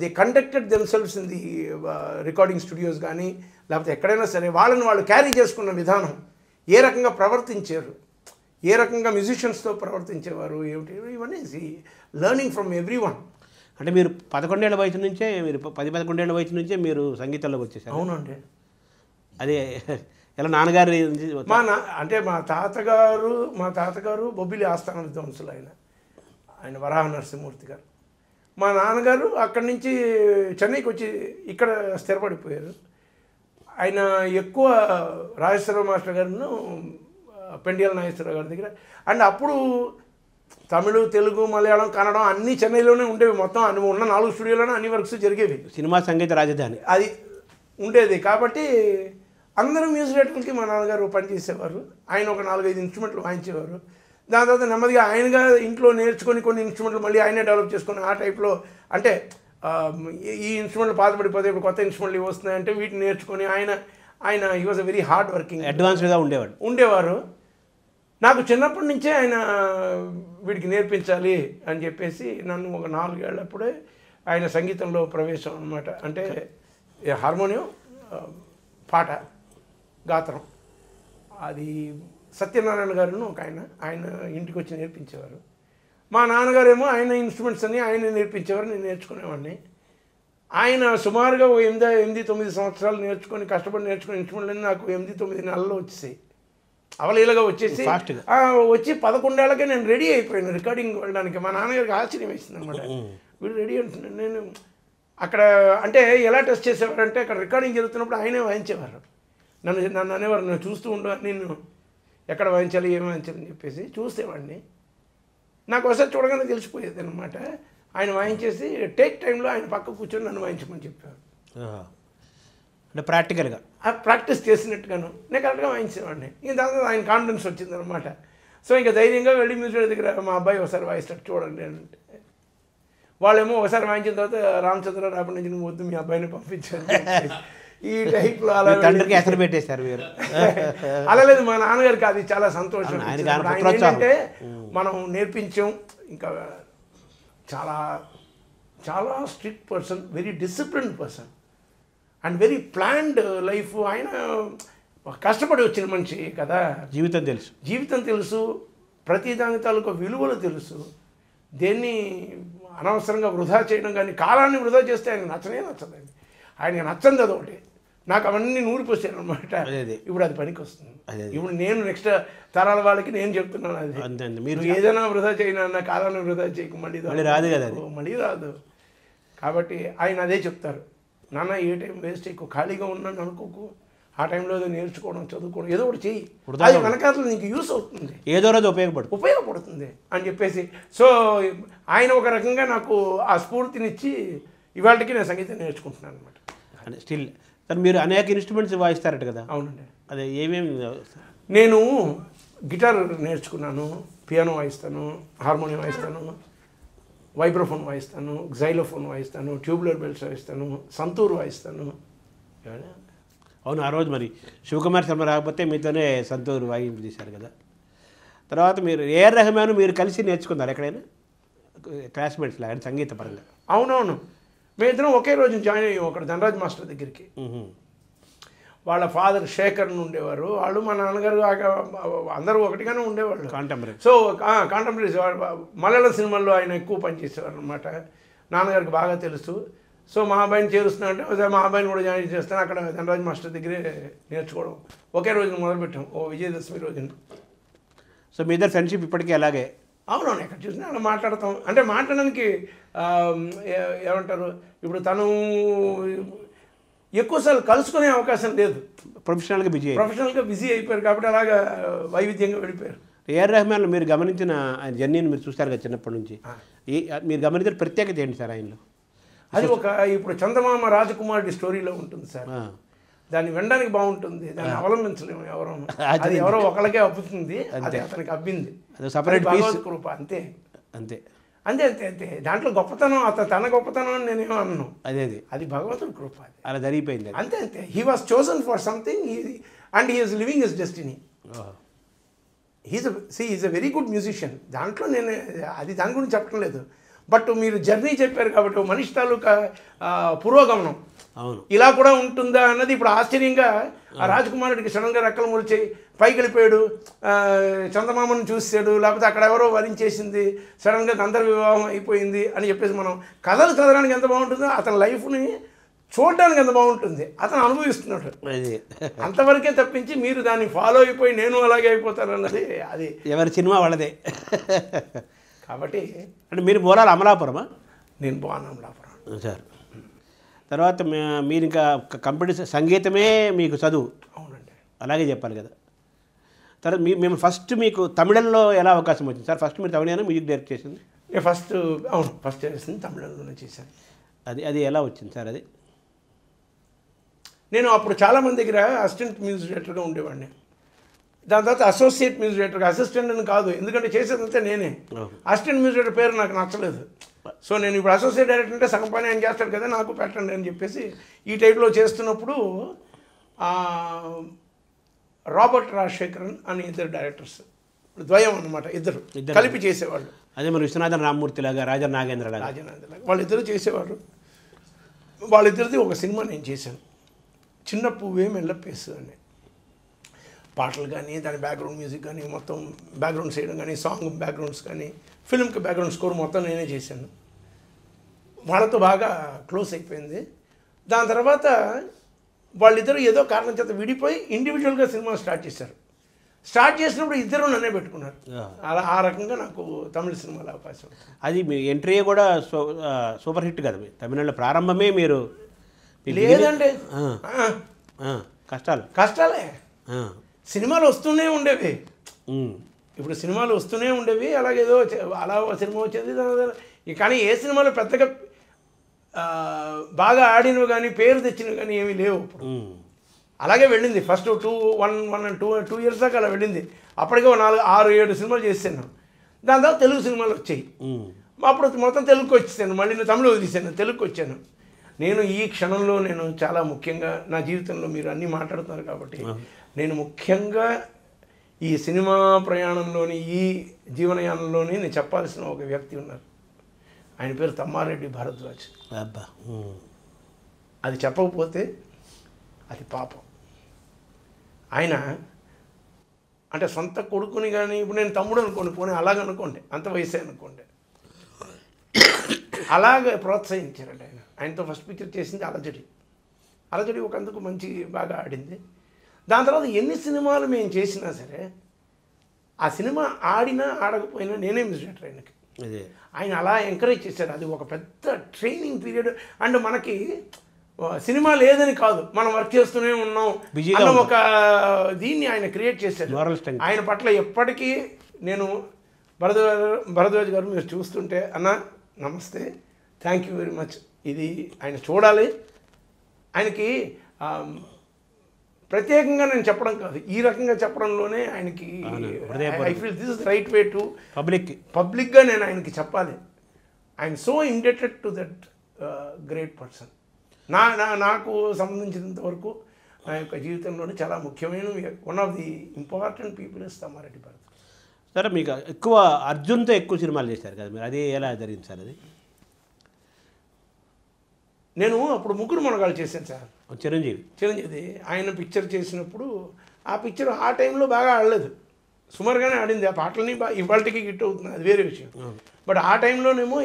they conducted themselves in the recording studios కానీ లేకపోతే ఎక్కడైనా సరే వాళ్ళని వాళ్ళు క్యారీ చేసుకున్న విధానం, ఏ రకంగా ప్రవర్తించారు, ఏ రకంగా మ్యూజిషియన్స్తో ప్రవర్తించేవారు, ఏమిటి, ఇవన్నీ లెర్నింగ్ ఫ్రమ్ ఎవ్రీ వన్. అంటే మీరు 11 ఏళ్ల వయసు నుంచే, మీరు 10-11 ఏళ్ల వయసు నుంచే మీరు సంగీతంలోకి వచ్చేసారు. అవునండి. అదే ఎలా నాన్నగారు అంటే మా తాతగారు బొబ్బిలి ఆస్థాన విద్వాంసులు. ఆయన వరాహ నరసింహమూర్తి గారు. మా నాన్నగారు అక్కడి నుంచి చెన్నైకి వచ్చి ఇక్కడ స్థిరపడిపోయారు. ఆయన ఎక్కువ రాజేశ్వరరావు మాస్టర్ గారును పెండియాల నాగేశ్వరరావు గారి దగ్గర. అండ్ అప్పుడు తమిళ, తెలుగు, మలయాళం, కన్నడం అన్నీ చెన్నైలోనే ఉండేవి. మొత్తం ఉన్న 4 స్టూడియోలోనే అన్ని వర్క్స్ జరిగేవి. సినిమా సంగీత రాజధాని అది ఉండేది. కాబట్టి అందరూ మ్యూజిక్ డైరెక్టర్కి మా నాన్నగారు పనిచేసేవారు. ఆయన ఒక 4-5 ఇన్స్ట్రుమెంట్లు వాయించేవారు. దాని తర్వాత నెమ్మదిగా ఆయనగా ఇంట్లో నేర్చుకొని కొన్ని ఇన్స్ట్రుమెంట్లు మళ్ళీ ఆయనే డెవలప్ చేసుకొని ఆ టైప్లో, అంటే ఈ ఇన్స్ట్రుమెంట్లు పాతపడిపోతే ఇప్పుడు కొత్త ఇన్స్ట్రుమెంట్లు వస్తున్నాయంటే వీటిని నేర్చుకొని ఆయన he was a very hard working, అడ్వాన్స్డ్గా ఉండేవారు. నాకు చిన్నప్పటి నుంచే ఆయన వీడికి నేర్పించాలి అని చెప్పేసి నన్ను ఒక 4 ఏళ్ళప్పుడే ఆయన సంగీతంలో ప్రవేశం అనమాట. అంటే హార్మోనియం, పాట, గాత్రం. అది సత్యనారాయణ గారును ఒక ఆయన ఇంటికి వచ్చి నేర్పించేవారు. మా నాన్నగారేమో ఆయన ఇన్స్ట్రుమెంట్స్ అన్నీ ఆయన నేర్పించేవారు, నేను నేర్చుకునేవాడిని. ఆయన సుమారుగా 8-9 సంవత్సరాలు కష్టపడి నేర్చుకునే ఇన్స్ట్రుమెంట్లన్నీ నాకు 8-9 నెలల్లో వచ్చేసాయి. అవలీలగా వచ్చేసి వచ్చి 11 ఏళ్ళకే నేను రెడీ అయిపోయాను రికార్డింగ్ వెళ్ళడానికి. మా నాన్నగారికి ఆశ్చర్యం వేసింది అనమాట. వీడు రెడీ అంటున్నాను. నేను అక్కడ అంటే ఎలా టెస్ట్ చేసేవారంటే అక్కడ రికార్డింగ్ జరుగుతున్నప్పుడు ఆయనే వాయించేవారు. నన్ను అనేవారు, నేను చూస్తూ ఉండేవారు, నేను ఎక్కడ వాయించాలి, ఏం వాయించాలని చెప్పేసి చూసేవాడిని. నాకు ఒకసారి చూడగానే తెలిసిపోయేది అనమాట. ఆయన వాయించేసి టేక్ టైంలో ఆయన పక్క కూర్చొని నన్ను వాయించమని చెప్పారు. అంటే ప్రాక్టికల్గా ప్రాక్టీస్ చేసినట్టుగాను నేను కరెక్ట్గా వాయించేవాడిని. ఇంక దాని ఆయన కాన్ఫిడెన్స్ వచ్చిందనమాట. సో ఇంకా ధైర్యంగా వెళ్ళి మ్యూజిక్ దగ్గర మా అబ్బాయి ఒకసారి వాయిస్తాడు చూడండి అంటే, వాళ్ళేమో ఒకసారి వాయించిన తర్వాత రామచంద్ర రాపటి నుంచి నువ్వు వద్దు, మీ అబ్బాయిని పంపించాను ఈ టైప్లో. అలా తండ్రికి ఎసరు పెట్టేశారు మీరు. అలా లేదు, మా నాన్నగారికి అది చాలా సంతోషం. ఏంటంటే మనం నేర్పించాం. ఇంకా చాలా చాలా strict person, very disciplined person and very planned life. ఆయన కష్టపడి వచ్చిన మనిషి కదా, జీవితం తెలుసు, ప్రతి దాని తాలూకా విలువలు తెలుసు. దేన్ని అనవసరంగా వృధా చేయడం కానీ, కాలాన్ని వృధా చేస్తే ఆయనకు నచ్చదండి. ఆయనకు నచ్చంది అదొకటి. నాకు అవన్నీ నూరిపోసాను అనమాట. ఇప్పుడు అది పనికి వస్తుంది. ఇప్పుడు నేను నెక్స్ట్ తరాల వాళ్ళకి నేను చెప్తున్నాను, అది మీరు ఏదైనా వృధా చేయను, కాలాన్ని వృధా చేయకు, మళ్ళీ రాదు. కాబట్టి ఆయన అదే చెప్తారు, నాన్న ఏ టైం వేస్ట్ చేయకు, ఖాళీగా ఉన్నాను అనుకోకు, ఆ టైంలో ఏదో నేర్చుకోవడం, చదువుకోవడం, ఏదో ఒకటి చెయ్యి, అది వెనకాల నీకు యూస్ అవుతుంది, ఏదో రోజు ఉపయోగపడుతుంది అని చెప్పేసి. సో ఆయన ఒక రకంగా నాకు ఆ స్ఫూర్తినిచ్చి ఇవాళకి నేను సంగీతం నేర్చుకుంటున్నాను అనమాట. స్టిల్ మీరు అనేక ఇన్స్ట్రుమెంట్స్ వాయిస్తారట కదా? అవునండి. అదే ఏమేమి? నేను గిటార్ నేర్చుకున్నాను, పియానో వాయిస్తాను, హార్మోనియం వాయిస్తాను, వైబ్రోఫోన్ వాయిస్తాను, జైలోఫోన్ వాయిస్తాను, ట్యూబ్లర్ బెల్స్ వాయిస్తాను, సంతూర్ వాయిస్తాను. అవును, ఆ రోజు మరి శివకుమార్ శర్మ రాకపోతే మీతోనే సంతూర్ వాయింపు చేశారు కదా. తర్వాత మీరు ఏఆర్ రెహమాన్ మీరు కలిసి నేర్చుకున్నారు ఎక్కడైనా క్లాస్మేట్స్ లాగా సంగీత పరంగా? అవునవును, మేమిద్దరం ఒకే రోజు జాయిన్ అయ్యాం అక్కడ ధనరాజ్ మాస్టర్ దగ్గరికి. వాళ్ళ ఫాదర్ శేఖర్ని ఉండేవారు, వాళ్ళు మా నాన్నగారు అందరూ ఒకటిగానే ఉండేవాళ్ళు, కాంటెంపరీ. So contemporaries. మలయాళం సినిమాల్లో ఆయన ఎక్కువ పనిచేసేవారు అనమాట. నాన్నగారికి బాగా తెలుసు. సో మా అబ్బాయిని చేరుస్తున్నా అంటే ఒకసారి మా అబ్బాయిని కూడా జాయిన్ చేస్తాను. అక్కడ ధనరాజ్ మాస్టర్ దగ్గరే నేర్చుకోవడం. ఒకే రోజున మొదలుపెట్టాం, విజయదశమి రోజున. సో మీ ఇద్దరు ఫ్రెండ్షిప్ ఇప్పటికీ అలాగే? అవునవును, ఎక్కడ చూసినా అలా మాట్లాడతాం. అంటే మాట్లాడడానికి ఏమంటారు, ఇప్పుడు తను ఎక్కువసార్లు కలుసుకునే అవకాశం లేదు, ప్రొఫెషనల్గా బిజీ అయిపోయారు కాబట్టి అలాగా వైవిధ్యంగా వెళ్ళిపోయారు. ఏఆర్ రెహమాన్ మీరు గమనించిన ఆయన జర్నీని మీరు చూస్తారు కదా చిన్నప్పటి నుంచి, మీరు గమనించిన ప్రత్యేకత ఏంటి సార్ ఆయనలో? అది ఇప్పుడు చందమామ రాజకుమారుడి స్టోరీలో ఉంటుంది సార్. దాన్ని వినడానికి బాగుంటుంది, దాన్ని అవలంబించలేము ఎవరో. అది ఎవరో ఒకళ్ళకే అబ్బుతుంది, అది అతనికి అబ్బింది. భగవత్ కృప, అంతే అంతే అంతే అంతే అంతే. దాంట్లో గొప్పతనం తన గొప్పతనం అని నేనేమో అన్నాను. అది భగవంతుడి కృప, అలా జరిగిపోయింది. అంతే అంతే. He was chosen for something and he is living his destiny. Is a very good musician. దాంట్లో నేను దాని గురించి చెప్పడం లేదు. బట్ మీరు జర్నీ చెప్పారు కాబట్టి మనిషి తాలూకా పురోగమనం ఇలా కూడా ఉంటుందా అన్నది ఇప్పుడు ఆశ్చర్యంగా. ఆ రాజకుమారుడికి సడన్గా రెక్కలు మొలిచాయి, పైకి వెళ్ళిపోయాడు, చందమామను చూసాడు, లేకపోతే అక్కడ ఎవరో వరించేసింది, సడన్గా గంధర్వ వివాహం అయిపోయింది అని చెప్పేసి మనం కథలు చదవడానికి ఎంత బాగుంటుందో అతని లైఫ్ని చూడడానికి ఎంత బాగుంటుంది, అతను అనుభవిస్తున్నాడు. అంతవరకే తప్పించి మీరు దాన్ని ఫాలో అయిపోయి నేను అలాగే అయిపోతాను అన్నది అది ఎవరి సినిమా వాళ్ళదే. కాబట్టి అంటే మీరు మూలాలు అమలాపురమా? నేను బాగున్నా అమలాపురం సార్. తర్వాత మీరు ఇంకా కంప్యూటర్ సంగీతమే మీకు చదువు? అవునండి. అలాగే చెప్పాలి కదా. తర్వాత మేము ఫస్ట్ మీకు తమిళంలో ఎలా అవకాశం వచ్చింది సార్? ఫస్ట్ మీరు తమిళ మ్యూజిక్ డైరెక్ట్ చేసింది? నేను ఫస్ట్ చేసింది తమిళంలోనే చేశాను. అది ఎలా వచ్చింది సార్? అది నేను అప్పుడు చాలామంది దగ్గర అసిస్టెంట్ మ్యూజిక్ డైరెక్టర్గా ఉండేవాడిని. దాని తర్వాత అసోసియేట్ మ్యూజిక్ డైరెక్టర్గా, అసిస్టెంట్ అని కాదు, ఎందుకంటే చేసేదంతా నేనే. అసిస్టెంట్ మ్యూజిక్ డైరెక్టర్ పేరు నాకు నచ్చలేదు. సో నేను ఇప్పుడు అసోసియేట్ డైరెక్టర్ అంటే సగం పని ఆయన చేస్తాడు కదా, నాకు పెట్టండి అని చెప్పేసి ఈ టైప్లో చేస్తున్నప్పుడు రాబర్ట్ రాజశేఖరన్ అని ఇద్దరు డైరెక్టర్స్, ద్వయం అనమాట, ఇద్దరు కలిపి చేసేవాళ్ళు. అదే మరి విశ్వనాథన్ రామ్మూర్తి లాగా, రాజనాగేంద్ర లాగా వాళ్ళిద్దరు చేసేవారు. వాళ్ళిద్దరిది ఒక సినిమా నేను చేశాను, చిన్న పువ్వే మెల్లపేసు అని. పాటలు కానీ, దాని బ్యాక్గ్రౌండ్ మ్యూజిక్ కానీ, మొత్తం బ్యాక్గ్రౌండ్స్ చేయడం కానీ, సాంగ్ బ్యాక్గ్రౌండ్స్ కానీ, ఫిల్మ్కి బ్యాక్గ్రౌండ్ స్కోర్ మొత్తం నేనే చేశాను. వాళ్ళతో బాగా క్లోజ్ అయిపోయింది. దాని తర్వాత వాళ్ళిద్దరూ ఏదో కారణం చేత విడిపోయి ఇండివిజువల్గా సినిమా స్టార్ట్ చేశారు. స్టార్ట్ చేసినప్పుడు ఇద్దరు నన్నే పెట్టుకున్నారు. అలా ఆ రకంగా నాకు తమిళ సినిమాలో అవకాశం. అది మీ ఎంట్రీ కూడా సూపర్ హిట్ కదా. తమిళనాడులో ప్రారంభమే మీరు? లేదండి, కష్టాలే. సినిమాలు వస్తూనే ఉండేవి. ఇప్పుడు సినిమాలు వస్తూనే ఉండేవి, అలాగేదో అలా సినిమా వచ్చేది. కానీ ఏ సినిమాలో పెద్దగా బాగా ఆడినవి కానీ పేరు తెచ్చినవి కానీ ఏమీ లేవు ఇప్పుడు. అలాగే వెళ్ళింది ఫస్ట్ 2 years దాకా అలా వెళ్ళింది. అప్పటికే 4, 6, 7 సినిమాలు చేశాను. దాని తర్వాత తెలుగు సినిమాలు వచ్చాయి. అప్పుడు మొత్తం తెలుగుకి వచ్చేసాను, మళ్ళీ నేను తమిళ వదిలేసాను, తెలుగుకి వచ్చాను. నేను ఈ క్షణంలో నేను చాలా ముఖ్యంగా నా జీవితంలో మీరు అన్నీ మాట్లాడుతున్నారు కాబట్టి నేను ముఖ్యంగా ఈ సినిమా ప్రయాణంలోని, ఈ జీవనయానంలోని నేను చెప్పాల్సిన ఒక వ్యక్తి ఉన్నారు. ఆయన పేరు తమ్మారెడ్డి భరద్వాజ్. అబ్బా, అది చెప్పకపోతే అది పాపం. ఆయన అంటే సొంత కొడుకుని కానీ, ఇప్పుడు నేను తమ్ముడు అనుకోండి, పోనీ అలాగనుకోండి, అంత వయసే అనుకోండి, అలాగే ప్రోత్సహించారండి ఆయన. ఆయనతో ఫస్ట్ పిక్చర్ చేసింది అలజడి ఒకందుకు మంచి బాగా ఆడింది. దాని తర్వాత ఎన్ని సినిమాలు మేము చేసినా సరే ఆ సినిమా ఆడినా ఆడకపోయినా నేనే మ్యూజిక్ డైరెక్టర్ ఆయనకి. ఆయన అలా ఎంకరేజ్ చేశారు. అది ఒక పెద్ద ట్రైనింగ్ పీరియడ్. అండ్ మనకి సినిమా లేదని కాదు, మనం వర్క్ చేస్తూనే ఉన్నాం అన్న ఒక దీన్ని ఆయన క్రియేట్ చేశారు. ఆయన పట్ల ఎప్పటికీ నేను భరద్వాజ్ గారు మీరు చూస్తుంటే అన్న నమస్తే, థ్యాంక్ యూ వెరీ మచ్. ఇది ఆయన చూడాలి. ఆయనకి ప్రత్యేకంగా నేను చెప్పడం కాదు, ఈ రకంగా చెప్పడంలోనే ఆయనకి I feel this is right way to పబ్లిక్గా నేను ఆయనకి చెప్పాలి. I'm so indebted to that great person. నాకు సంబంధించినంత వరకు నా యొక్క జీవితంలోనే చాలా ముఖ్యమైన one of the important people is Tammareddy Bharat. సరే, మీకు ఎక్కువ అర్జున్తో ఎక్కువ సినిమాలు చేశారు కదా మీరు, అది ఎలా జరిగింది సార్? అది నేను అప్పుడు ముగ్గురు మనగాళ్ళు చేశాను సార్. చిరంజీవి ఆయన పిక్చర్ చేసినప్పుడు ఆ పిక్చర్ ఆ టైంలో బాగా ఆడలేదు, సుమారుగానే ఆడింది. ఆ పాటలని ఇవాళకి హిట్ అవుతుంది, అది వేరే విషయం. బట్ ఆ టైంలోనేమో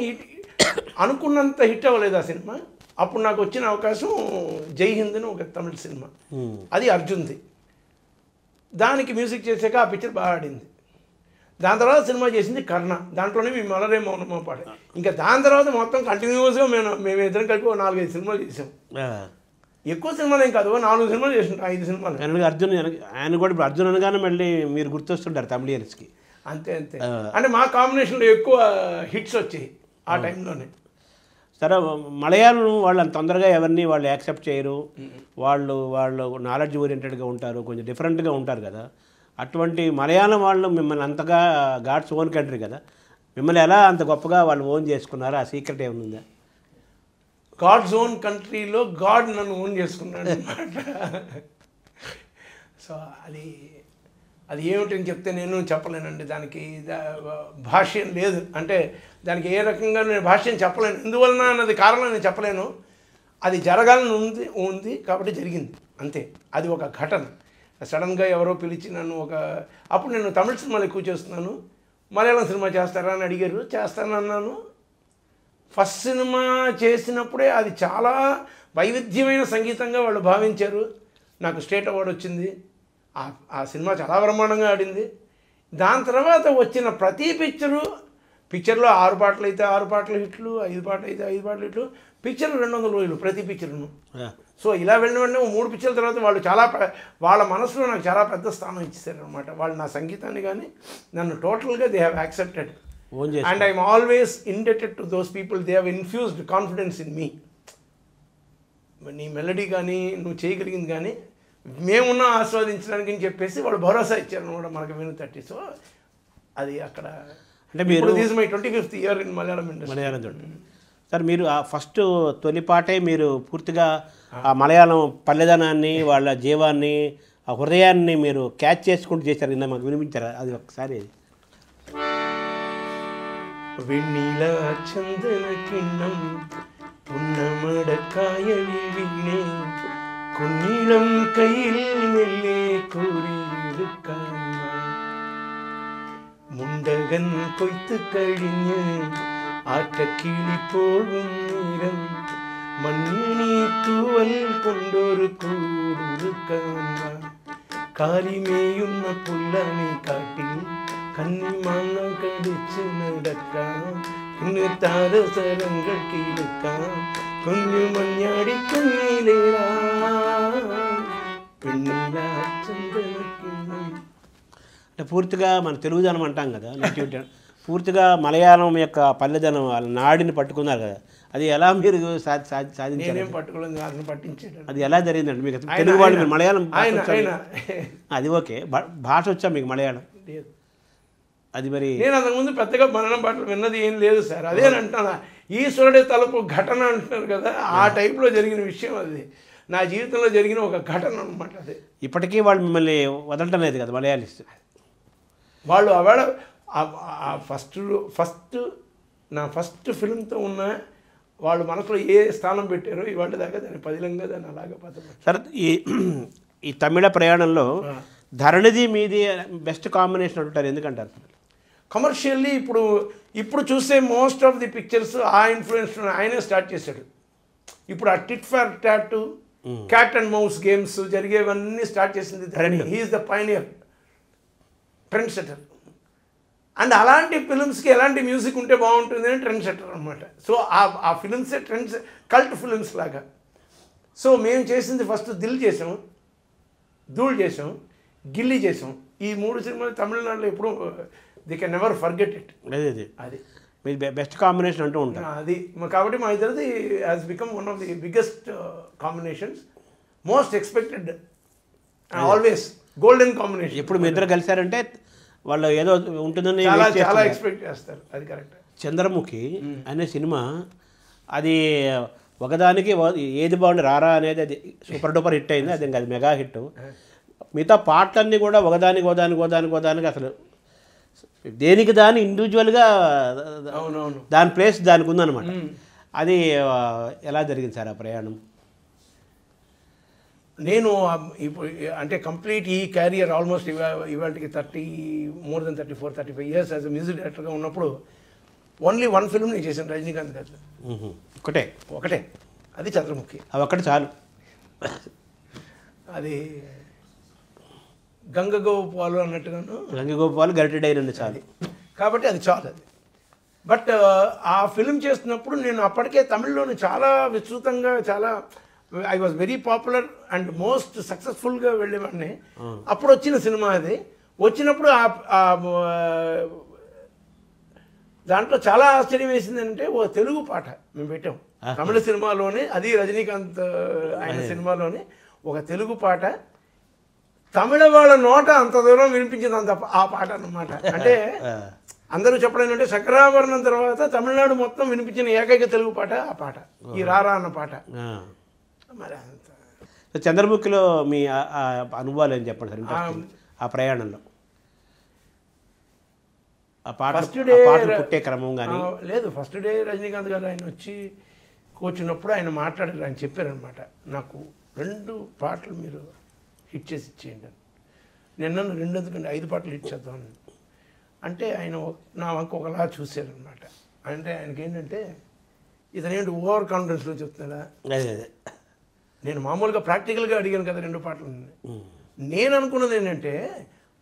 అనుకున్నంత హిట్ అవ్వలేదు ఆ సినిమా. అప్పుడు నాకు వచ్చిన అవకాశం జై హింద్ అని ఒక తమిళ సినిమా, అది అర్జున్ది. దానికి మ్యూజిక్ చేశాక ఆ పిక్చర్ బాగా ఆడింది. దాని తర్వాత సినిమా చేసింది కర్ణ, దాంట్లోనే మేము మలరే మౌనమా పాట. ఇంకా దాని తర్వాత మొత్తం కంటిన్యూస్గా మేము ఇద్దరం కలిపి 4-5 సినిమాలు చేసాం. ఎక్కువ సినిమాలు ఏం కాదు, 4 సినిమాలు చేస్తుంటాం, 5 సినిమాలు. అర్జున్ ఆయన కూడా ఇప్పుడు అర్జున్ అనగానే మళ్ళీ మీరు గుర్తొస్తుంటారు తమిళియన్స్కి. అంతే అంటే మా కాంబినేషన్లో ఎక్కువ హిట్స్ వచ్చాయి ఆ టైంలోనే. సరే, మలయాళం వాళ్ళు అంత తొందరగా ఎవరిని వాళ్ళు యాక్సెప్ట్ చేయరు, వాళ్ళు నాలెడ్జ్ ఓరియంటెడ్గా ఉంటారు, కొంచెం డిఫరెంట్గా ఉంటారు కదా. అటువంటి మలయాళం వాళ్ళు మిమ్మల్ని అంతగా గాడ్స్ ఓన్ కంట్రీ కదా, మిమ్మల్ని ఎలా అంత గొప్పగా వాళ్ళు ఓన్ చేసుకున్నారు? ఆ సీక్రెట్ ఏముందా? గాడ్స్ ఓన్ కంట్రీలో గాడ్ నన్ను ఓన్ చేసుకున్నాడు అన్నమాట. సో అది ఏమిటని చెప్తే నేను చెప్పలేనండి. దానికి భాష్యం లేదు, అంటే దానికి ఏ రకంగా నేను భాష్యం చెప్పలేను. ఎందువలన అన్నది కారణం నేను చెప్పలేను. అది జరగాలని ఉంది కాబట్టి జరిగింది అంతే. అది ఒక ఘటన. సడన్గా ఎవరో పిలిచి నన్ను అప్పుడు నేను తమిళ సినిమాలు ఎక్కువ చేస్తున్నాను, మలయాళం సినిమా చేస్తారా అని అడిగారు, చేస్తానన్నాను. ఫస్ట్ సినిమా చేసినప్పుడే అది చాలా వైవిధ్యమైన సంగీతంగా వాళ్ళు భావించారు. నాకు స్టేట్ అవార్డు వచ్చింది. ఆ సినిమా చాలా బ్రహ్మాండంగా ఆడింది. దాని తర్వాత వచ్చిన ప్రతి పిక్చర్లో 6 పాటలు అయితే 6 పాటలు హిట్లు, 5 పాటలు అయితే 5 పాటలు హిట్లు, పిక్చర్లు 200 రోజులు ప్రతి పిక్చర్ను. సో ఇలా వెళ్ళిన వెంటనే 3 పిక్చర్ల తర్వాత వాళ్ళు వాళ్ళ మనసులో నాకు చాలా పెద్ద స్థానం ఇచ్చేసారు అనమాట. వాళ్ళు నా సంగీతాన్ని కానీ నన్ను టోటల్గా they have accepted. And I'm always indebted to those people. They have infused confidence in me. నీ మెలడీ కానీ నువ్వు చేయగలిగింది కానీ మేమున్నా ఆస్వాదించడానికి అని చెప్పేసి వాళ్ళు భరోసా ఇచ్చారనమాట మనకు వెనుతట్టి. సో అది అక్కడ అంటే మీరు this my 25th year in Malayalam industry. Sir, మీరు ఆ ఫస్ట్ తొలిపాటే మీరు పూర్తిగా ఆ మలయాళం పల్లెదనాన్ని, వాళ్ళ జీవాన్ని, ఆ హృదయాన్ని మీరు క్యాచ్ చేసుకుంటూ చేశారు. కింద మాకు వినిపించారా అది ఒకసారి? వెన్నీల చందన కిన్నం പുന്നമടക്കായലിൽ വീണേ കുഞ്ഞിളം കയ്യിൽ മെല്ലെ കോരിയെടുക്കാൻ മുണ്ടകൻ കൊയ്ത്ത് കഴിഞ്ഞ് ആറ്റക്കിളി പോകും നേരം മണ്ണിനി തൂവൽ കൊണ്ടൊരു കൂടൊരുക്കാൻ കാലിമേയുന്ന പുല്ലണി കാട്ടിൽ കന്നിമാങ്ങ കടിച്ച് നടക്കാം ഇന്ന് താരസരങ്ങൾ കീഴക്കാം കുഞ്ഞു മഞ്ഞാടി കുഞ്ഞിലേറാ పెళ్ళిలా చందనకిన్నం. అంటే పూర్తిగా మన తెలుగుదనం అంటాం కదా, నెటివిటీ పూర్తిగా మలయాళం యొక్క పల్లెదనం వాళ్ళ నాడిని పట్టుకున్నారు కదా, అది ఎలా మీరు సాధించారు? పట్టుకోలేదు, అతను పట్టించాడు. అది ఎలా జరిగిందండి? మీకు తెలుగు వాళ్ళు మీరు మలయాళం అది ఓకే, భాష వచ్చా మీకు మలయాళం? అది మరి నేను అంతకుముందు పెద్దగా మలయాళం పాటలు విన్నది ఏం లేదు సార్. అదేనంటాను, ఈశ్వరుడే తలుపు ఘటన అంటున్నారు కదా, ఆ టైప్లో జరిగిన విషయం అది. నా జీవితంలో జరిగిన ఒక ఘటన అనమాట అది. ఇప్పటికీ వాళ్ళు మిమ్మల్ని వదలటం లేదు కదా మలయాళిస్ వాళ్ళు. ఆవిడ నా ఫస్ట్ ఫిల్మ్తో ఉన్న వాళ్ళు మనసులో ఏ స్థానం పెట్టారో ఇవాళ దాకా దాన్ని పదిలంగా దాన్ని అలాగే పదం. సార్, ఈ తమిళ ప్రయాణంలో ధరణిది మీది బెస్ట్ కాంబినేషన్ అంటారు, ఎందుకంటారు? కమర్షియల్లీ ఇప్పుడు చూస్తే మోస్ట్ ఆఫ్ ది పిక్చర్స్ ఆ ఇన్ఫ్లుయెన్స్ ఆయనే స్టార్ట్ చేశాడు. ఇప్పుడు ఆ tit for tat, cat and mouse games జరిగేవన్నీ స్టార్ట్ చేసింది Dharani. He is the pioneer, trend setter. And అలాంటి ఫిల్మ్స్కి ఎలాంటి మ్యూజిక్ ఉంటే బాగుంటుంది అని ట్రెండ్ సెటర్ అనమాట. సో ఆ ఫిల్మ్సే కల్ట్ ఫిల్మ్స్ లాగా. సో మేము చేసింది ఫస్ట్ దిల్ చేసాం, ధూళ్ చేసాం, గిల్లీ చేసాం. ఈ 3 సినిమాలు తమిళనాడులో ఎప్పుడు they can never forget it. అది మీరు బెస్ట్ కాంబినేషన్ అంటూ ఉంటారు. అది కాబట్టి మా ఇద్దరిది has become one of the biggest combinations, most expected, always golden combination. ఎప్పుడు మీ ఇద్దరు కలిశారంటే వాళ్ళు ఏదో ఉంటుందని చాలా ఎక్స్పెక్ట్ చేస్తారు. అది కరెక్ట్. చంద్రముఖి అనే సినిమా అది ఒకదానికి ఏది బాగుంది రారా అనేది అది సూపర్ డూపర్ హిట్ అయింది. అది ఇంకా అది మెగా హిట్. మిగతా పాటలన్నీ కూడా ఒకదానికి అసలు దేనికి దాని ఇండివిజువల్గా అవునవును దాని ప్లేస్ దానికి ఉందన్నమాట. అది ఎలా జరిగింది సార్ ఆ ప్రయాణం? నేను ఇప్పుడు అంటే కంప్లీట్ ఈ క్యారియర్ ఆల్మోస్ట్ ఇవాళకి more than 34-35 years as a music డైరెక్టర్గా ఉన్నప్పుడు ఓన్లీ 1 ఫిల్మ్ నేను చేశాను, రజనీకాంత్ గారు. ఒకటే. అది చంద్రముఖి. అవి ఒక్కటి చాలు. అది గంగగోపాలు అన్నట్టుగాను, గంగగోపాలు గరిటెడైనండి చాలు. కాబట్టి అది చాలు. అది బట్ ఆ ఫిల్మ్ చేస్తున్నప్పుడు నేను అప్పటికే తమిళ్లోని చాలా విస్తృతంగా, చాలా I was very popular and most సక్సెస్ఫుల్గా వెళ్ళేవాడిని. అప్పుడు వచ్చిన సినిమా అది. వచ్చినప్పుడు దాంట్లో చాలా ఆశ్చర్యం వేసింది అంటే, ఓ తెలుగు పాట మేము పెట్టాం తమిళ సినిమాలోనే, అది రజనీకాంత్ ఆయన సినిమాలోనే ఒక తెలుగు పాట. తమిళ వాళ్ళ నోట అంత దూరం వినిపించింది అంత ఆ పాట అన్నమాట. అంటే అందరూ చెప్పడం ఏంటంటే శంకరాభరణం తర్వాత తమిళనాడు మొత్తం వినిపించిన ఏకైక తెలుగు పాట ఆ పాట, ఈ రారా అన్న పాట. మరి అంత చంద్రముఖిలో మీ అనుభవాలు ఏం చెప్పండి సార్, ఇంట్రెస్టింగ్ ఆ ప్రయాణంలో. ఆ పాట పుట్టే క్రమం కానీ లేదు. ఫస్ట్ డే రజనీకాంత్ గారు ఆయన వచ్చి కూర్చున్నప్పుడు ఆయన మాట్లాడారు. ఆయన చెప్పారనమాట, నాకు 2 పాటలు మీరు హిట్ చేసి ఇచ్చేయండి అని. నిన్న 2 ఎందుకంటే 5 పాటలు హిట్ చేద్దాం అంటే ఆయన నా వంక ఒకలా చూశారనమాట. అంటే ఆయనకి ఏంటంటే ఇతనేంటి ఓవర్ కాన్ఫిడెన్స్లో చెప్తున్నాడా. నేను మామూలుగా ప్రాక్టికల్గా అడిగాను కదా 2 పాటలు. నేను అనుకున్నది ఏంటంటే,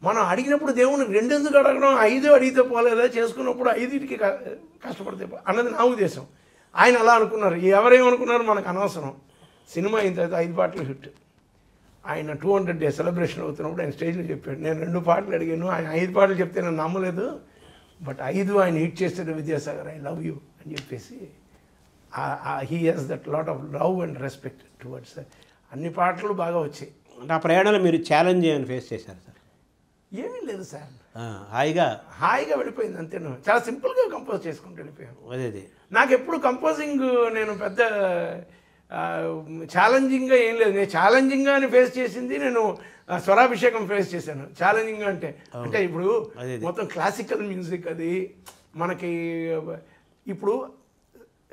మనం అడిగినప్పుడు దేవునికి 2 ఎందుకు అడగడం, 5 అడిగితే పోలేదా, చేసుకున్నప్పుడు 5కి కష్టపడితే అన్నది నా ఉద్దేశం. ఆయన అలా అనుకున్నారు. ఎవరేమనుకున్నారు మనకు అనవసరం. సినిమా అయిన తర్వాత 5 పాటలు హిట్. ఆయన 200 days సెలబ్రేషన్ అవుతున్నప్పుడు ఆయన స్టేజ్లో చెప్పాడు, నేను 2 పాటలు అడిగాను, ఆయన 5 పాటలు చెప్తే నేను నమ్మలేదు, బట్ 5 ఆయన హిట్ చేస్తాడు విద్యాసాగర్, ఐ లవ్ యూ అని చెప్పేసి. He has that lot of love and respect towards. అన్ని పాటలు బాగా వచ్చాయి. అంటే ఆ ప్రయాణంలో మీరు ఛాలెంజ్ ఏమైనా ఫేస్ చేశారు సార్? ఏమీ లేదు సార్, హాయిగా వెళ్ళిపోయింది అంతేను. చాలా సింపుల్గా కంపోజ్ చేసుకుంటూ వెళ్ళిపోయాను. అదే నాకు ఎప్పుడు కంపోజింగ్ నేను పెద్ద ఛాలెంజింగ్గా ఏం లేదు. నేను ఛాలెంజింగ్గాని ఫేస్ చేసింది నేను స్వరాభిషేకం ఫేస్ చేశాను. ఛాలెంజింగ్గా అంటే ఇప్పుడు మొత్తం క్లాసికల్ మ్యూజిక్ అది మనకి. ఇప్పుడు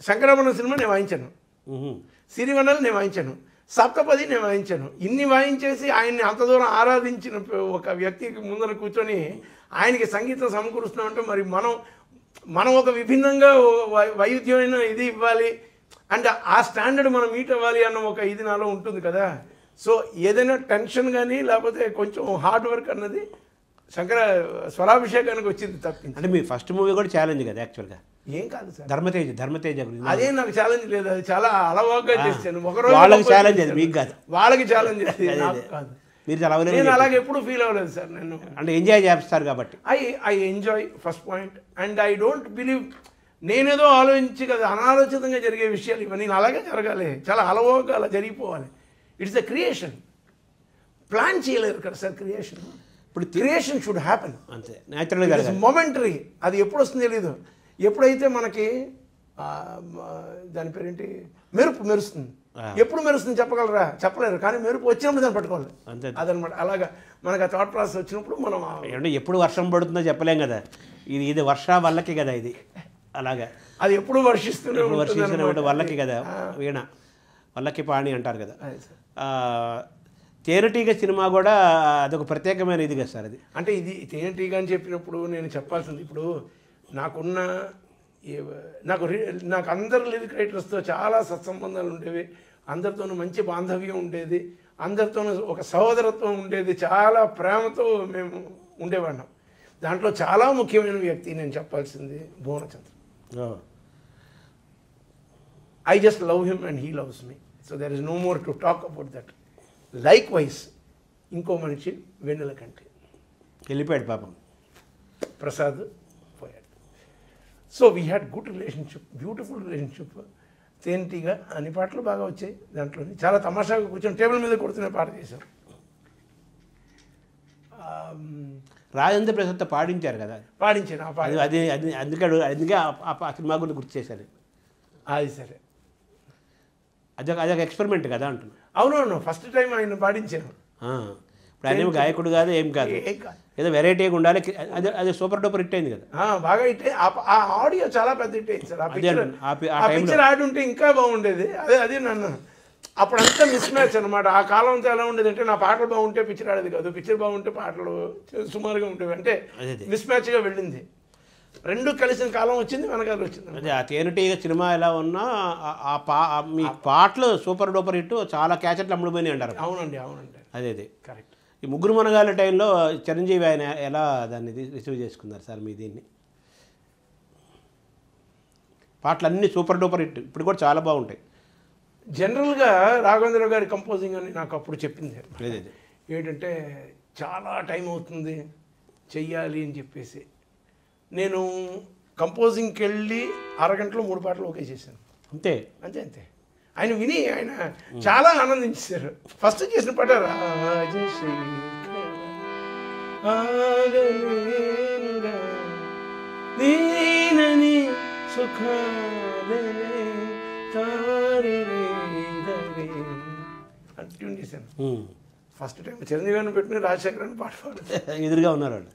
శంకరాభరణం సినిమా నేను వాయించాను, సిరివెన్నెల నేను వాయించాను, సప్తపది నేను వాయించాను. ఇన్ని వాయించేసి ఆయన్ని అంత దూరం ఆరాధించిన ఒక వ్యక్తికి ముందర కూర్చొని ఆయనకి సంగీతం సమకూరుస్తున్నామంటే మరి మనం ఒక విభిన్నంగా వైవిధ్యమైన ఇది ఇవ్వాలి అంటే ఆ స్టాండర్డ్ మనం మీట్ అవ్వాలి అన్న ఒక ఇది నాలో ఉంటుంది కదా. సో ఏదైనా టెన్షన్ కానీ లేకపోతే కొంచెం హార్డ్ వర్క్ అన్నది స్వరాభిషేకానికి వచ్చింది తప్పింది. అంటే మీ ఫస్ట్ మూవీ కూడా ఛాలెంజ్ కదా యాక్చువల్గా? ఏం కాదు సార్, ధర్మతేజ గురించి అదే నాకు ఛాలెంజ్ లేదు. అది చాలా అలవాటుగా చేశాను. ఒకరోజు వాళ్ళకి ఛాలెంజ్ అది, మీకు కాదు. వాళ్ళకి ఛాలెంజ్ అది, నాకు కాదు. మీరు చాలా నేను అలాగే ఎప్పుడు ఫీల్ అవ్వలేదు సార్. నేను అంటే ఎంజాయ్ చేస్తారు కాబట్టి I enjoy first point. And I don't believe నేనేదో ఆలోచించి కదా, అనాలోచితంగా జరిగే విషయాలు ఇవన్నీ అలాగే జరగాలి, చాలా అలవాటుగా అలా జరిగిపోవాలి. It's the creation. ప్లాన్ చేయలేదు కదా సార్ క్రియేషన్. ఇప్పుడు క్రియేషన్ షుడ్ హ్యాపెన్ అంతే, న్యాచురల్గా మొమెంటరీ. అది ఎప్పుడు వస్తుందో తెలీదు. ఎప్పుడైతే మనకి దాని పేరేంటి మెరుస్తుంది, ఎప్పుడు మెరుస్తుంది చెప్పగలరా? చెప్పలేరు. కానీ మెరుపు వచ్చినప్పుడు దాన్ని పట్టుకోవాలి అంతే. అదనమాట. అలాగా మనకు ఆ థాట్ ప్రాసెస్ వచ్చినప్పుడు మనం అంటే ఎప్పుడు వర్షం పడుతుందో చెప్పలేం కదా. ఇది వర్ష వల్లకి కదా, ఇది అలాగా అది ఎప్పుడు వర్షిస్తూనే వల్లకి కదా. వీణ వల్లకి పాణి అంటారు కదా. తేనెటీగ సినిమా కూడా అదొక ప్రత్యేకమైన ఇది కదా సార్. అది అంటే ఇది తేనెటీగ అని చెప్పినప్పుడు నేను చెప్పాల్సింది, ఇప్పుడు నాకు అందరు లిరిక్ రైటర్స్తో చాలా సత్సంబంధాలు ఉండేవి, అందరితోనూ మంచి బాంధవ్యం ఉండేది, అందరితోనూ ఒక సహోదరత్వం ఉండేది, చాలా ప్రేమతో మేము ఉండేవాళ్ళం. దాంట్లో చాలా ముఖ్యమైన వ్యక్తి నేను చెప్పాల్సింది Bhuvanachandra. I just love him and he loves me. So there is no more to talk about that. Likewise ఇంకో మనిషి వెన్నెల కంటి వెళ్ళిపోయాడు పాపం, ప్రసాద్ పోయాడు. So we had good relationship, beautiful relationship. తేనెటీగా అన్ని పాటలు బాగా వచ్చాయి. దాంట్లోని చాలా తమాషాగా కూర్చొని టేబుల్ మీద కొడుతున్న పాట చేశాం. రాజేంద్ర ప్రసాద్తో పాడించారు కదా, పాడించాను ఆ పాట. అందుకే ఆ సినిమా గురించి గుర్తు చేశారు. అది సరే, అదొక ఎక్స్పెరిమెంట్ కదా అంటున్నా. అవునవును, ఫస్ట్ టైం ఆయన పాడించాను. ఇప్పుడు ఆయన గాయకుడు కాదు, ఏం కాదు, ఏదో వెరైటీగా ఉండాలి. అది సూపర్ డూపర్ హిట్ అయింది కదా, బాగా హిట్. ఆ ఆడియో చాలా పెద్ద హిట్ అయింది సార్. ఆ పిక్చర్ ఆడి ఉంటే ఇంకా బాగుండేది. అదే నన్ను అప్పుడంతా మిస్ మ్యాచ్ అనమాట. ఆ కాలం అంతా ఎలా ఉండేది అంటే, నా పాటలు బాగుంటే పిక్చర్ ఆడేది కాదు, పిక్చర్ బాగుంటే పాటలు సుమారుగా ఉండేవి. అంటే మిస్ మ్యాచ్గా వెళ్ళింది. రెండు కలిసిన కాలం వచ్చింది, వెనకాల వచ్చింది. అదే ఆ తేనెటీగ సినిమా ఎలా ఉన్నా మీ పాటలు సూపర్ డూపర్ హిట్, చాలా క్యాసెట్లు అమ్ముడుపోయినాయి అంటారు. అవునండి, అవునండి, అదే కరెక్ట్. ఈ ముగ్గురు మనగాళ్ళ టైంలో చిరంజీవి ఆయన ఎలా దాన్ని రిసీవ్ చేసుకున్నారు సార్ మీ దీన్ని? పాటలు అన్నీ సూపర్ డూపర్ హిట్, ఇప్పుడు కూడా చాలా బాగుంటాయి. జనరల్గా రాఘవేంద్రరావు గారి కంపోజింగ్ అని నాకు అప్పుడు చెప్పింది అదే ఏంటంటే చాలా టైం అవుతుంది చెయ్యాలి అని చెప్పేసి, నేను కంపోజింగ్కి వెళ్ళి అరగంటలో 3 పాటలు ఓకే చేశాను. అంతే అంతే అంతే. ఆయన విని ఆయన చాలా ఆనందించారు. ఫస్ట్ చేసిన పాట దీనని ట్యూన్ చేశాను. ఫస్ట్ టైం చిరంజీవి గారిని పెట్టుకుని రాజశేఖర్ అని పాట పాడారు. ఎదురుగా ఉన్నారు వాళ్ళు.